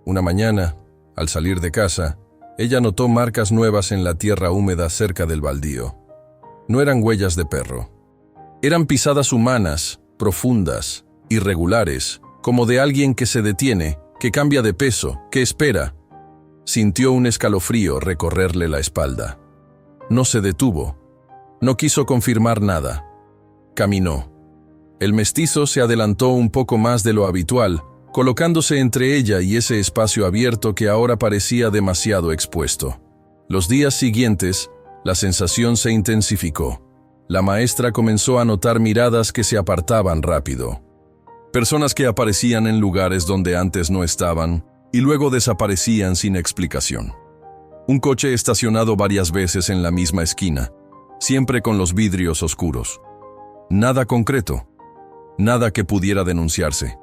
Una mañana, al salir de casa, ella notó marcas nuevas en la tierra húmeda cerca del baldío. No eran huellas de perro. Eran pisadas humanas, profundas, irregulares, como de alguien que se detiene, que cambia de peso, que espera. Sintió un escalofrío recorrerle la espalda. No se detuvo. No quiso confirmar nada. Caminó. El mestizo se adelantó un poco más de lo habitual, colocándose entre ella y ese espacio abierto que ahora parecía demasiado expuesto. Los días siguientes, la sensación se intensificó. La maestra comenzó a notar miradas que se apartaban rápido. Personas que aparecían en lugares donde antes no estaban y luego desaparecían sin explicación. Un coche estacionado varias veces en la misma esquina, siempre con los vidrios oscuros. Nada concreto, nada que pudiera denunciarse.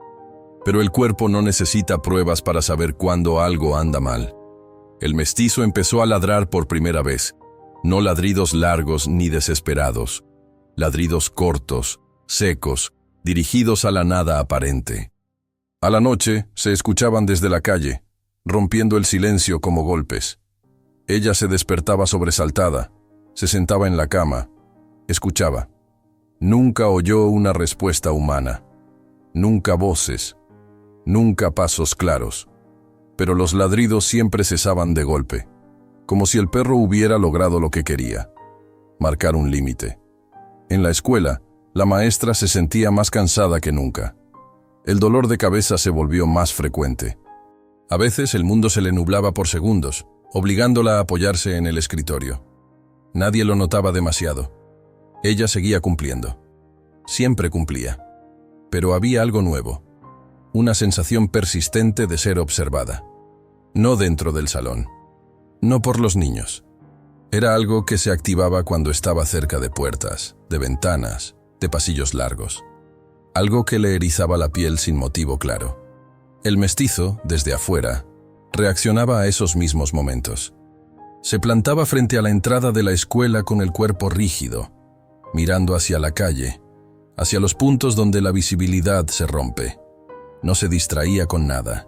Pero el cuerpo no necesita pruebas para saber cuándo algo anda mal. El mestizo empezó a ladrar por primera vez. No ladridos largos ni desesperados. Ladridos cortos, secos, dirigidos a la nada aparente. A la noche se escuchaban desde la calle, rompiendo el silencio como golpes. Ella se despertaba sobresaltada, se sentaba en la cama, escuchaba. Nunca oyó una respuesta humana. Nunca voces. Nunca pasos claros, pero los ladridos siempre cesaban de golpe, como si el perro hubiera logrado lo que quería, marcar un límite. En la escuela, la maestra se sentía más cansada que nunca. El dolor de cabeza se volvió más frecuente. A veces el mundo se le nublaba por segundos, obligándola a apoyarse en el escritorio. Nadie lo notaba demasiado. Ella seguía cumpliendo. Siempre cumplía. Pero había algo nuevo. Una sensación persistente de ser observada. No dentro del salón. No por los niños. Era algo que se activaba cuando estaba cerca de puertas, de ventanas, de pasillos largos. Algo que le erizaba la piel sin motivo claro. El mestizo, desde afuera, reaccionaba a esos mismos momentos. Se plantaba frente a la entrada de la escuela con el cuerpo rígido, mirando hacia la calle, hacia los puntos donde la visibilidad se rompe. No se distraía con nada.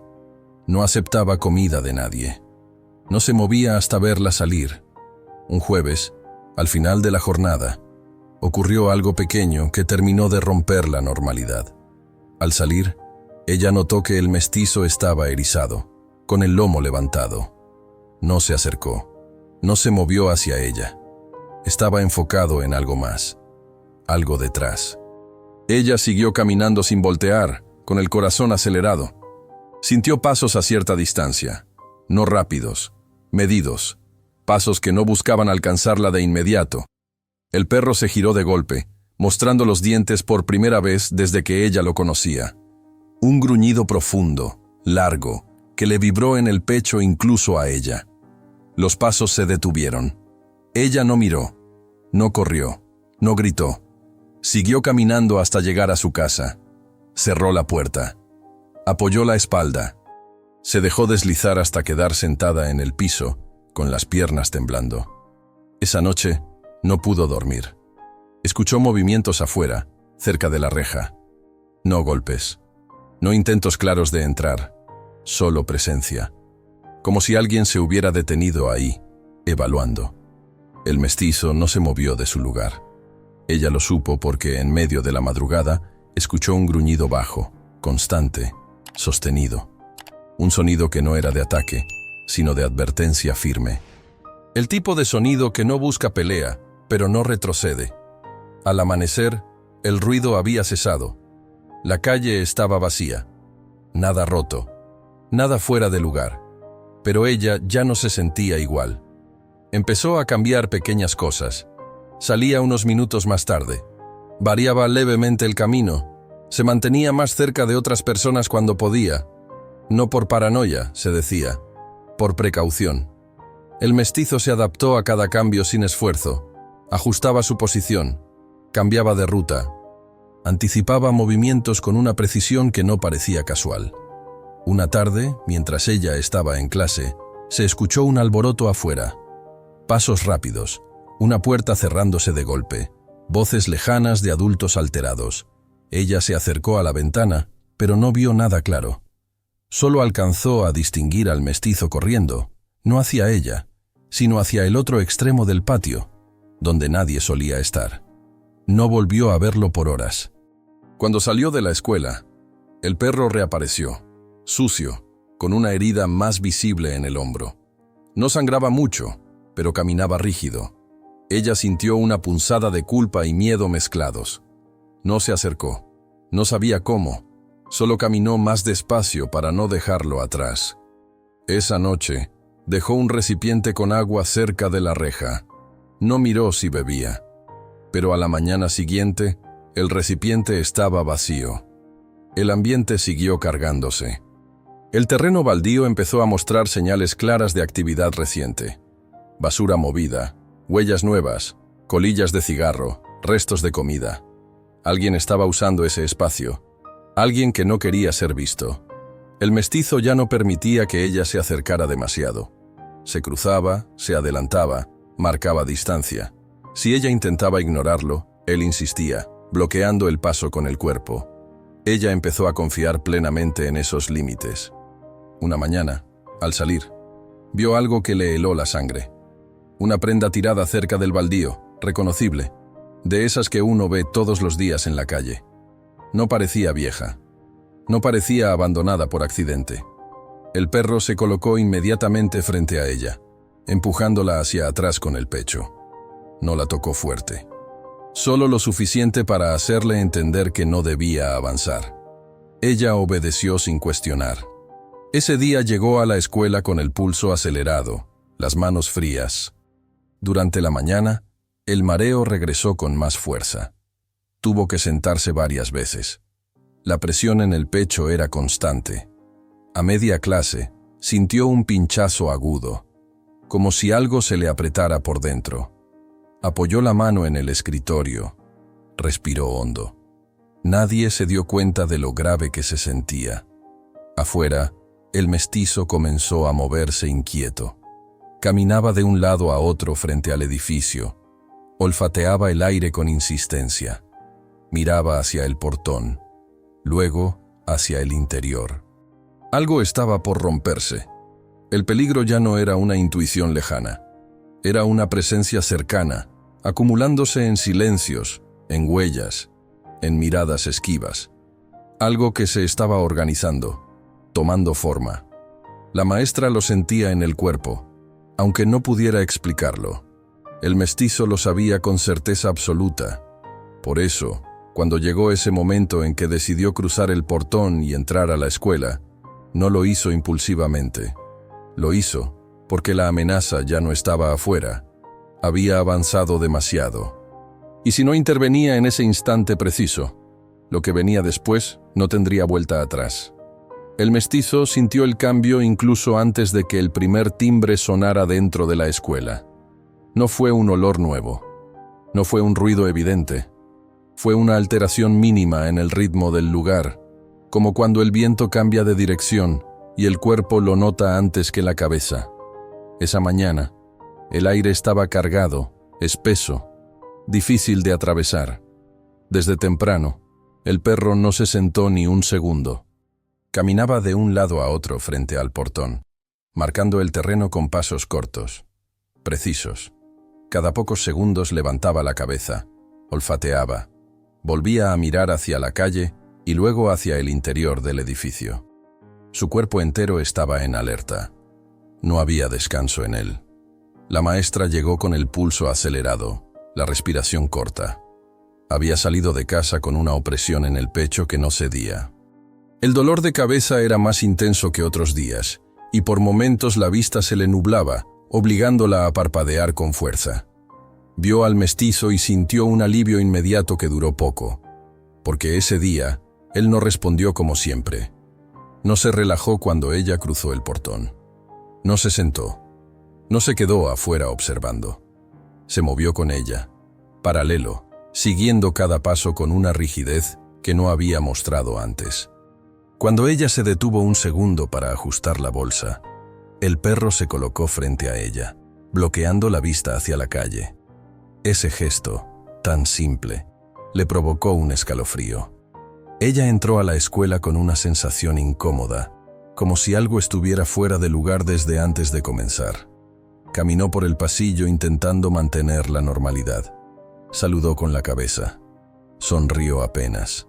No aceptaba comida de nadie. No se movía hasta verla salir. Un jueves, al final de la jornada, ocurrió algo pequeño que terminó de romper la normalidad. Al salir, ella notó que el mestizo estaba erizado, con el lomo levantado. No se acercó. No se movió hacia ella. Estaba enfocado en algo más. Algo detrás. Ella siguió caminando sin voltear, con el corazón acelerado. Sintió pasos a cierta distancia, no rápidos, medidos, pasos que no buscaban alcanzarla de inmediato. El perro se giró de golpe, mostrando los dientes por primera vez desde que ella lo conocía. Un gruñido profundo, largo, que le vibró en el pecho incluso a ella. Los pasos se detuvieron. Ella no miró, no corrió, no gritó. Siguió caminando hasta llegar a su casa. Cerró la puerta. Apoyó la espalda. Se dejó deslizar hasta quedar sentada en el piso, con las piernas temblando. Esa noche no pudo dormir. Escuchó movimientos afuera, cerca de la reja. No golpes, no intentos claros de entrar, solo presencia. Como si alguien se hubiera detenido ahí, evaluando. El mestizo no se movió de su lugar. Ella lo supo porque en medio de la madrugada escuchó un gruñido bajo, constante, sostenido. Un sonido que no era de ataque, sino de advertencia firme. El tipo de sonido que no busca pelea, pero no retrocede. Al amanecer, el ruido había cesado. La calle estaba vacía. Nada roto, nada fuera de lugar. Pero ella ya no se sentía igual. Empezó a cambiar pequeñas cosas. Salía unos minutos más tarde. Variaba levemente el camino. Se mantenía más cerca de otras personas cuando podía. No por paranoia, se decía, por precaución. El mestizo se adaptó a cada cambio sin esfuerzo. Ajustaba su posición. Cambiaba de ruta. Anticipaba movimientos con una precisión que no parecía casual. Una tarde, mientras ella estaba en clase, se escuchó un alboroto afuera. Pasos rápidos, una puerta cerrándose de golpe, voces lejanas de adultos alterados. Ella se acercó a la ventana, pero no vio nada claro. Solo alcanzó a distinguir al mestizo corriendo, no hacia ella, sino hacia el otro extremo del patio, donde nadie solía estar. No volvió a verlo por horas. Cuando salió de la escuela, el perro reapareció, sucio, con una herida más visible en el hombro. No sangraba mucho, pero caminaba rígido. Ella sintió una punzada de culpa y miedo mezclados. No se acercó. No sabía cómo. Solo caminó más despacio para no dejarlo atrás. Esa noche, dejó un recipiente con agua cerca de la reja. No miró si bebía. Pero a la mañana siguiente, el recipiente estaba vacío. El ambiente siguió cargándose. El terreno baldío empezó a mostrar señales claras de actividad reciente. Basura movida, huellas nuevas, colillas de cigarro, restos de comida. Alguien estaba usando ese espacio. Alguien que no quería ser visto. El mestizo ya no permitía que ella se acercara demasiado. Se cruzaba, se adelantaba, marcaba distancia. Si ella intentaba ignorarlo, él insistía, bloqueando el paso con el cuerpo. Ella empezó a confiar plenamente en esos límites. Una mañana, al salir, vio algo que le heló la sangre. Una prenda tirada cerca del baldío, reconocible, de esas que uno ve todos los días en la calle. No parecía vieja. No parecía abandonada por accidente. El perro se colocó inmediatamente frente a ella, empujándola hacia atrás con el pecho. No la tocó fuerte. Solo lo suficiente para hacerle entender que no debía avanzar. Ella obedeció sin cuestionar. Ese día llegó a la escuela con el pulso acelerado, las manos frías. Durante la mañana, el mareo regresó con más fuerza. Tuvo que sentarse varias veces. La presión en el pecho era constante. A media clase, sintió un pinchazo agudo, como si algo se le apretara por dentro. Apoyó la mano en el escritorio. Respiró hondo. Nadie se dio cuenta de lo grave que se sentía. Afuera, el mestizo comenzó a moverse inquieto. Caminaba de un lado a otro frente al edificio. Olfateaba el aire con insistencia. Miraba hacia el portón, luego hacia el interior. Algo estaba por romperse. El peligro ya no era una intuición lejana. Era una presencia cercana, acumulándose en silencios, en huellas, en miradas esquivas. Algo que se estaba organizando, tomando forma. La maestra lo sentía en el cuerpo, aunque no pudiera explicarlo. El mestizo lo sabía con certeza absoluta. Por eso, cuando llegó ese momento en que decidió cruzar el portón y entrar a la escuela, no lo hizo impulsivamente. Lo hizo porque la amenaza ya no estaba afuera. Había avanzado demasiado. Y si no intervenía en ese instante preciso, lo que venía después no tendría vuelta atrás. El mestizo sintió el cambio incluso antes de que el primer timbre sonara dentro de la escuela. No fue un olor nuevo. No fue un ruido evidente. Fue una alteración mínima en el ritmo del lugar, como cuando el viento cambia de dirección y el cuerpo lo nota antes que la cabeza. Esa mañana, el aire estaba cargado, espeso, difícil de atravesar. Desde temprano, el perro no se sentó ni un segundo. Caminaba de un lado a otro frente al portón, marcando el terreno con pasos cortos, precisos. Cada pocos segundos levantaba la cabeza, olfateaba, volvía a mirar hacia la calle y luego hacia el interior del edificio. Su cuerpo entero estaba en alerta. No había descanso en él. La maestra llegó con el pulso acelerado, la respiración corta. Había salido de casa con una opresión en el pecho que no cedía. El dolor de cabeza era más intenso que otros días, y por momentos la vista se le nublaba, obligándola a parpadear con fuerza. Vio al mestizo y sintió un alivio inmediato que duró poco, porque ese día él no respondió como siempre. No se relajó cuando ella cruzó el portón. No se sentó. No se quedó afuera observando. Se movió con ella, paralelo, siguiendo cada paso con una rigidez que no había mostrado antes. Cuando ella se detuvo un segundo para ajustar la bolsa, el perro se colocó frente a ella, bloqueando la vista hacia la calle. Ese gesto, tan simple, le provocó un escalofrío. Ella entró a la escuela con una sensación incómoda, como si algo estuviera fuera de lugar desde antes de comenzar. Caminó por el pasillo intentando mantener la normalidad. Saludó con la cabeza. Sonrió apenas.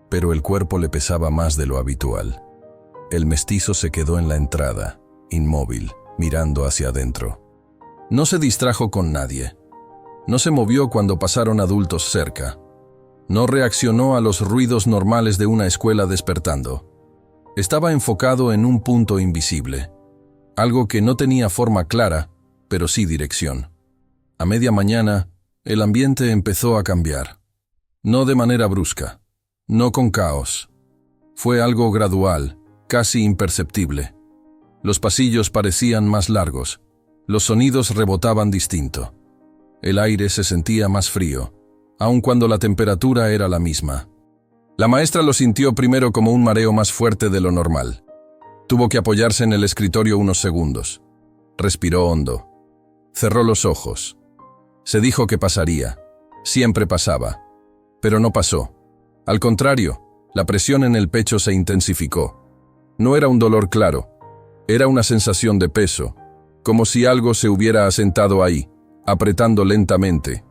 Pero el cuerpo le pesaba más de lo habitual. El mestizo se quedó en la entrada, inmóvil, mirando hacia adentro. No se distrajo con nadie. No se movió cuando pasaron adultos cerca. No reaccionó a los ruidos normales de una escuela despertando. Estaba enfocado en un punto invisible. Algo que no tenía forma clara, pero sí dirección. A media mañana, el ambiente empezó a cambiar. No de manera brusca, no con caos. Fue algo gradual, casi imperceptible. Los pasillos parecían más largos, los sonidos rebotaban distinto. El aire se sentía más frío, aun cuando la temperatura era la misma. La maestra lo sintió primero como un mareo más fuerte de lo normal. Tuvo que apoyarse en el escritorio unos segundos. Respiró hondo. Cerró los ojos. Se dijo que pasaría. Siempre pasaba. Pero no pasó. Al contrario, la presión en el pecho se intensificó. No era un dolor claro. Era una sensación de peso, como si algo se hubiera asentado ahí, apretando lentamente.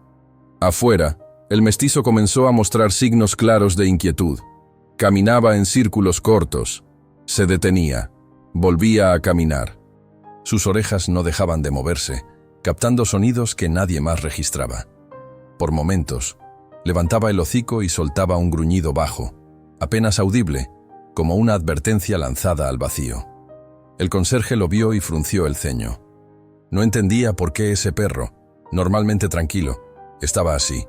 Afuera, el mestizo comenzó a mostrar signos claros de inquietud. Caminaba en círculos cortos. Se detenía. Volvía a caminar. Sus orejas no dejaban de moverse, captando sonidos que nadie más registraba. Por momentos, levantaba el hocico y soltaba un gruñido bajo, apenas audible, como una advertencia lanzada al vacío. El conserje lo vio y frunció el ceño. No entendía por qué ese perro, normalmente tranquilo, estaba así.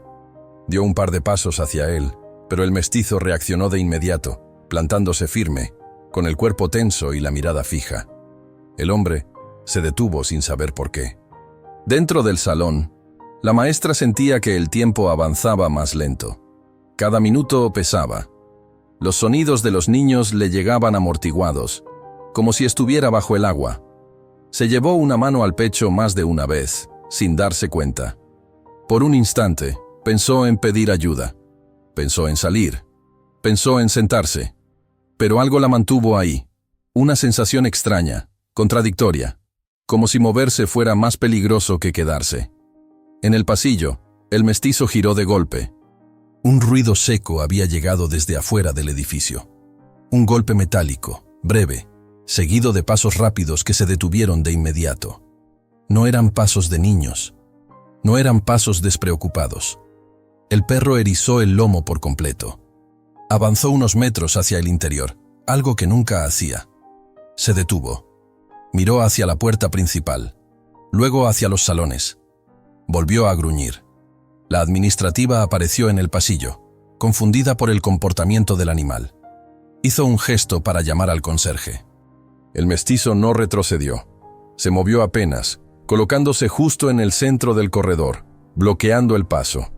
Dio un par de pasos hacia él, pero el mestizo reaccionó de inmediato, plantándose firme, con el cuerpo tenso y la mirada fija. El hombre se detuvo sin saber por qué. Dentro del salón, la maestra sentía que el tiempo avanzaba más lento. Cada minuto pesaba. Los sonidos de los niños le llegaban amortiguados, como si estuviera bajo el agua. Se llevó una mano al pecho más de una vez, sin darse cuenta. Por un instante, pensó en pedir ayuda. Pensó en salir. Pensó en sentarse. Pero algo la mantuvo ahí. Una sensación extraña, contradictoria, como si moverse fuera más peligroso que quedarse. En el pasillo, el mestizo giró de golpe. Un ruido seco había llegado desde afuera del edificio. Un golpe metálico, breve, seguido de pasos rápidos que se detuvieron de inmediato. No eran pasos de niños. No eran pasos despreocupados. El perro erizó el lomo por completo. Avanzó unos metros hacia el interior, algo que nunca hacía. Se detuvo. Miró hacia la puerta principal, luego hacia los salones. Volvió a gruñir. La administrativa apareció en el pasillo, confundida por el comportamiento del animal. Hizo un gesto para llamar al conserje. El mestizo no retrocedió. Se movió apenas, colocándose justo en el centro del corredor, bloqueando el paso.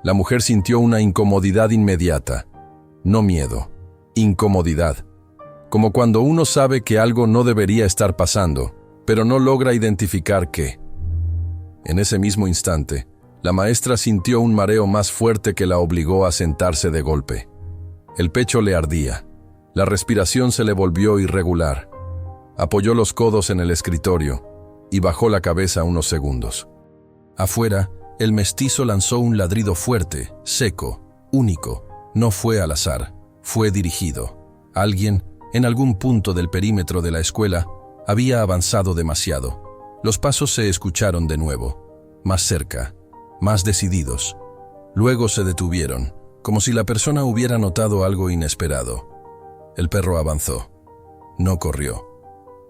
La mujer sintió una incomodidad inmediata. No miedo, incomodidad. Como cuando uno sabe que algo no debería estar pasando, pero no logra identificar qué. En ese mismo instante, la maestra sintió un mareo más fuerte que la obligó a sentarse de golpe. El pecho le ardía, la respiración se le volvió irregular. Apoyó los codos en el escritorio y bajó la cabeza unos segundos. Afuera, el mestizo lanzó un ladrido fuerte, seco, único. No fue al azar, fue dirigido. Alguien, en algún punto del perímetro de la escuela, había avanzado demasiado. Los pasos se escucharon de nuevo, más cerca, más decididos. Luego se detuvieron, como si la persona hubiera notado algo inesperado. El perro avanzó. No corrió.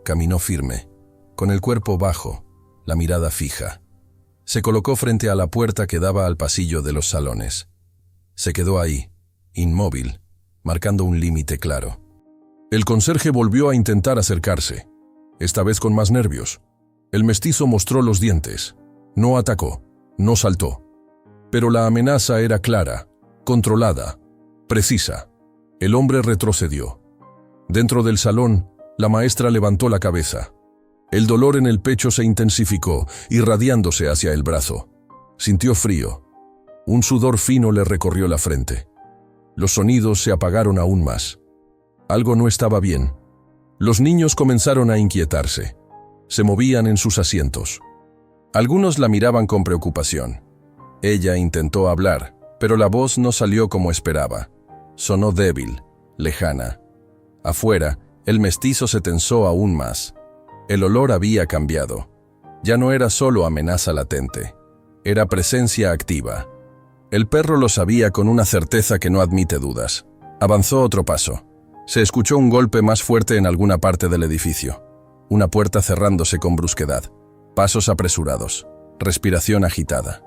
Caminó firme, con el cuerpo bajo, la mirada fija. Se colocó frente a la puerta que daba al pasillo de los salones. Se quedó ahí, inmóvil, marcando un límite claro. El conserje volvió a intentar acercarse, esta vez con más nervios. El mestizo mostró los dientes. No atacó, no saltó. Pero la amenaza era clara, controlada, precisa. El hombre retrocedió. Dentro del salón, la maestra levantó la cabeza. El dolor en el pecho se intensificó, irradiándose hacia el brazo. Sintió frío. Un sudor fino le recorrió la frente. Los sonidos se apagaron aún más. Algo no estaba bien. Los niños comenzaron a inquietarse. Se movían en sus asientos. Algunos la miraban con preocupación. Ella intentó hablar, pero la voz no salió como esperaba. Sonó débil, lejana. Afuera, el mestizo se tensó aún más. El olor había cambiado. Ya no era solo amenaza latente. Era presencia activa. El perro lo sabía con una certeza que no admite dudas. Avanzó otro paso. Se escuchó un golpe más fuerte en alguna parte del edificio. Una puerta cerrándose con brusquedad. Pasos apresurados. Respiración agitada.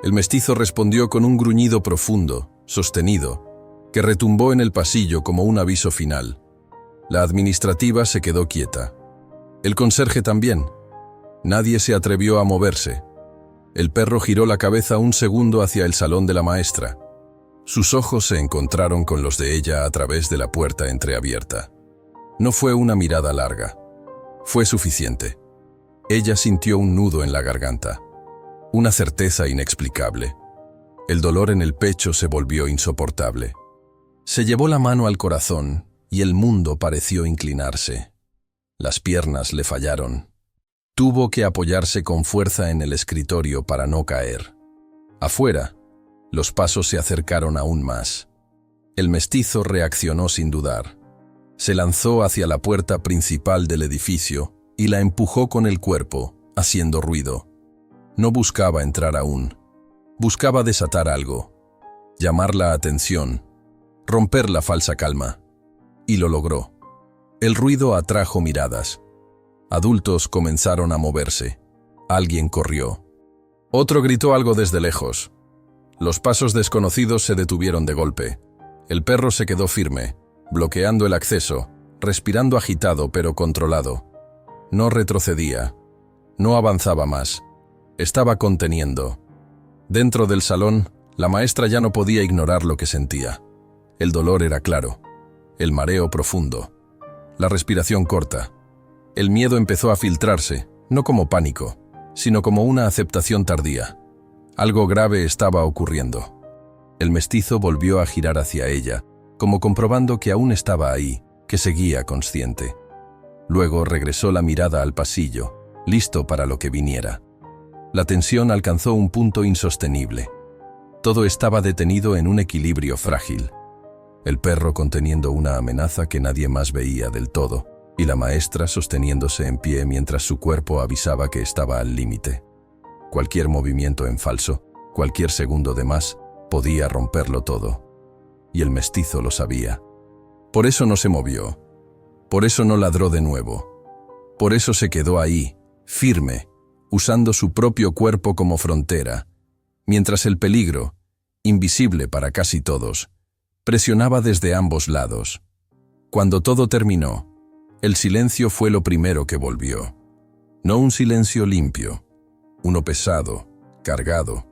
El mestizo respondió con un gruñido profundo, sostenido, que retumbó en el pasillo como un aviso final. La administrativa se quedó quieta. El conserje también. Nadie se atrevió a moverse. El perro giró la cabeza un segundo hacia el salón de la maestra. Sus ojos se encontraron con los de ella a través de la puerta entreabierta. No fue una mirada larga. Fue suficiente. Ella sintió un nudo en la garganta. Una certeza inexplicable. El dolor en el pecho se volvió insoportable. Se llevó la mano al corazón y el mundo pareció inclinarse. Las piernas le fallaron. Tuvo que apoyarse con fuerza en el escritorio para no caer. Afuera, los pasos se acercaron aún más. El mestizo reaccionó sin dudar. Se lanzó hacia la puerta principal del edificio y la empujó con el cuerpo, haciendo ruido. No buscaba entrar aún. Buscaba desatar algo. Llamar la atención. Romper la falsa calma. Y lo logró. El ruido atrajo miradas. Adultos comenzaron a moverse. Alguien corrió. Otro gritó algo desde lejos. Los pasos desconocidos se detuvieron de golpe. El perro se quedó firme, bloqueando el acceso, respirando agitado pero controlado. No retrocedía. No avanzaba más. Estaba conteniendo. Dentro del salón, la maestra ya no podía ignorar lo que sentía. El dolor era claro. El mareo profundo. La respiración corta. El miedo empezó a filtrarse, no como pánico, sino como una aceptación tardía. Algo grave estaba ocurriendo. El mestizo volvió a girar hacia ella, como comprobando que aún estaba ahí, que seguía consciente. Luego regresó la mirada al pasillo, listo para lo que viniera. La tensión alcanzó un punto insostenible. Todo estaba detenido en un equilibrio frágil. El perro conteniendo una amenaza que nadie más veía del todo, y la maestra sosteniéndose en pie mientras su cuerpo avisaba que estaba al límite. Cualquier movimiento en falso, cualquier segundo de más, podía romperlo todo. Y el mestizo lo sabía. Por eso no se movió. Por eso no ladró de nuevo. Por eso se quedó ahí, firme, usando su propio cuerpo como frontera, mientras el peligro, invisible para casi todos, presionaba desde ambos lados. Cuando todo terminó, el silencio fue lo primero que volvió. No un silencio limpio, uno pesado, cargado,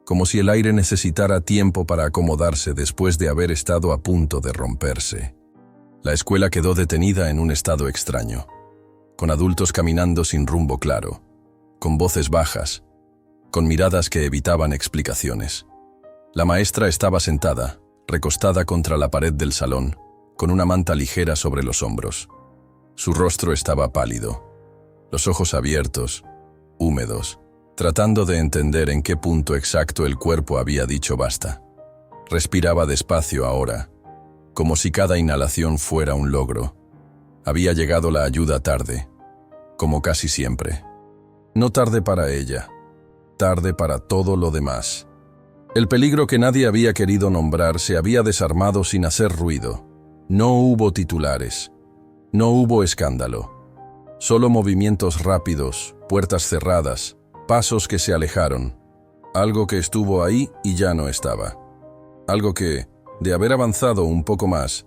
como si el aire necesitara tiempo para acomodarse después de haber estado a punto de romperse. La escuela quedó detenida en un estado extraño. con adultos caminando sin rumbo claro, con voces bajas, con miradas que evitaban explicaciones. La maestra estaba sentada, recostada contra la pared del salón, con una manta ligera sobre los hombros. Su rostro estaba pálido, los ojos abiertos, húmedos, tratando de entender en qué punto exacto el cuerpo había dicho basta. Respiraba despacio ahora, como si cada inhalación fuera un logro. Había llegado la ayuda tarde, como casi siempre. No tarde para ella, tarde para todo lo demás. El peligro que nadie había querido nombrar se había desarmado sin hacer ruido. No hubo titulares, no hubo escándalo. Solo movimientos rápidos, puertas cerradas, pasos que se alejaron. Algo que estuvo ahí y ya no estaba. Algo que, de haber avanzado un poco más,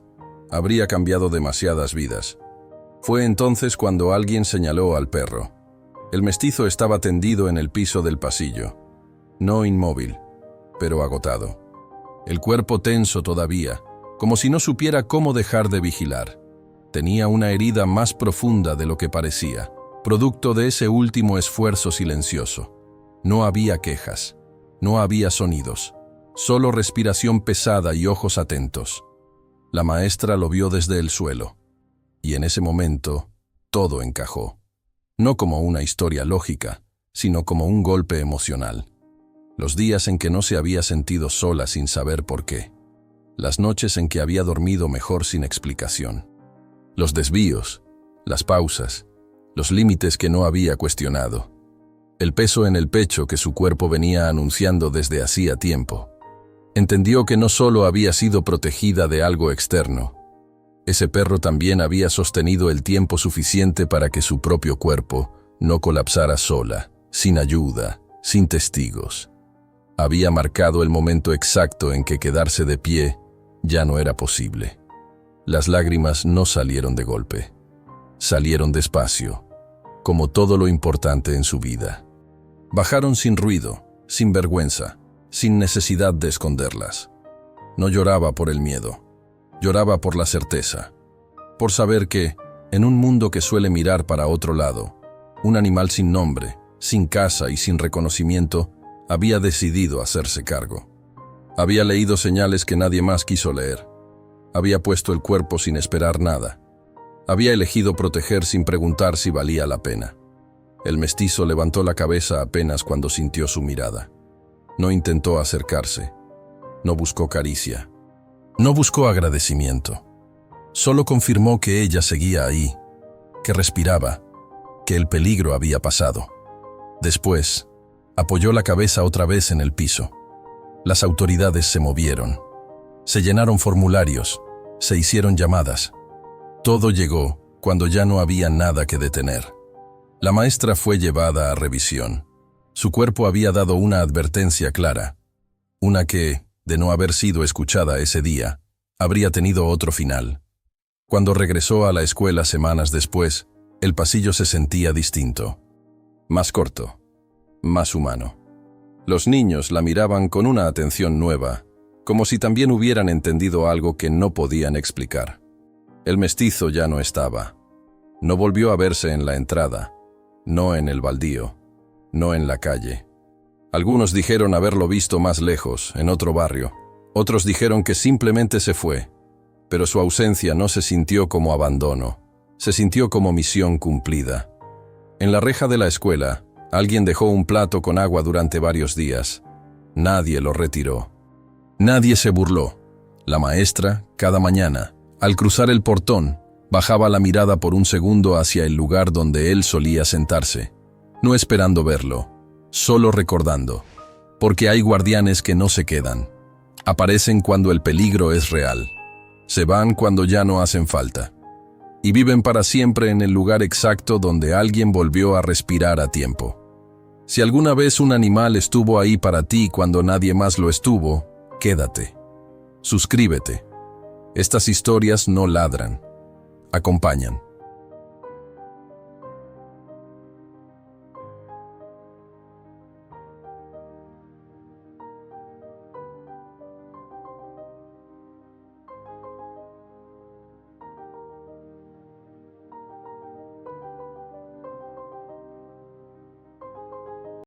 habría cambiado demasiadas vidas. Fue entonces cuando alguien señaló al perro. El mestizo estaba tendido en el piso del pasillo. No inmóvil, pero agotado. El cuerpo tenso todavía, como si no supiera cómo dejar de vigilar. Tenía una herida más profunda de lo que parecía, producto de ese último esfuerzo silencioso. No había quejas, no había sonidos, solo respiración pesada y ojos atentos. La maestra lo vio desde el suelo, y en ese momento todo encajó. No como una historia lógica, sino como un golpe emocional. Los días en que no se había sentido sola sin saber por qué. Las noches en que había dormido mejor sin explicación. Los desvíos, las pausas, los límites que no había cuestionado. El peso en el pecho que su cuerpo venía anunciando desde hacía tiempo. Entendió que no solo había sido protegida de algo externo. Ese perro también había sostenido el tiempo suficiente para que su propio cuerpo no colapsara sola, sin ayuda, sin testigos. Había marcado el momento exacto en que quedarse de pie ya no era posible. Las lágrimas no salieron de golpe. Salieron despacio, como todo lo importante en su vida. Bajaron sin ruido, sin vergüenza, sin necesidad de esconderlas. No lloraba por el miedo, lloraba por la certeza, por saber que, en un mundo que suele mirar para otro lado, un animal sin nombre, sin casa y sin reconocimiento, había decidido hacerse cargo. Había leído señales que nadie más quiso leer. Había puesto el cuerpo sin esperar nada. Había elegido proteger sin preguntar si valía la pena. El mestizo levantó la cabeza apenas cuando sintió su mirada. No intentó acercarse. No buscó caricia. No buscó agradecimiento. Solo confirmó que ella seguía ahí, que respiraba, que el peligro había pasado. Después, apoyó la cabeza otra vez en el piso. Las autoridades se movieron. Se llenaron formularios, se hicieron llamadas. Todo llegó cuando ya no había nada que detener. La maestra fue llevada a revisión. Su cuerpo había dado una advertencia clara, una que, de no haber sido escuchada ese día, habría tenido otro final. Cuando regresó a la escuela semanas después, el pasillo se sentía distinto, más corto, más humano. Los niños la miraban con una atención nueva, como si también hubieran entendido algo que no podían explicar. El mestizo ya no estaba. No volvió a verse en la entrada, no en el baldío, no en la calle. Algunos dijeron haberlo visto más lejos, en otro barrio. Otros dijeron que simplemente se fue, pero su ausencia no se sintió como abandono, se sintió como misión cumplida. En la reja de la escuela, alguien dejó un plato con agua durante varios días. Nadie lo retiró. Nadie se burló. La maestra, cada mañana, al cruzar el portón, bajaba la mirada por un segundo hacia el lugar donde él solía sentarse, no esperando verlo, solo recordando, porque hay guardianes que no se quedan. Aparecen cuando el peligro es real, se van cuando ya no hacen falta, y viven para siempre en el lugar exacto donde alguien volvió a respirar a tiempo. Si alguna vez un animal estuvo ahí para ti cuando nadie más lo estuvo, quédate. Suscríbete. Estas historias no ladran, acompañan.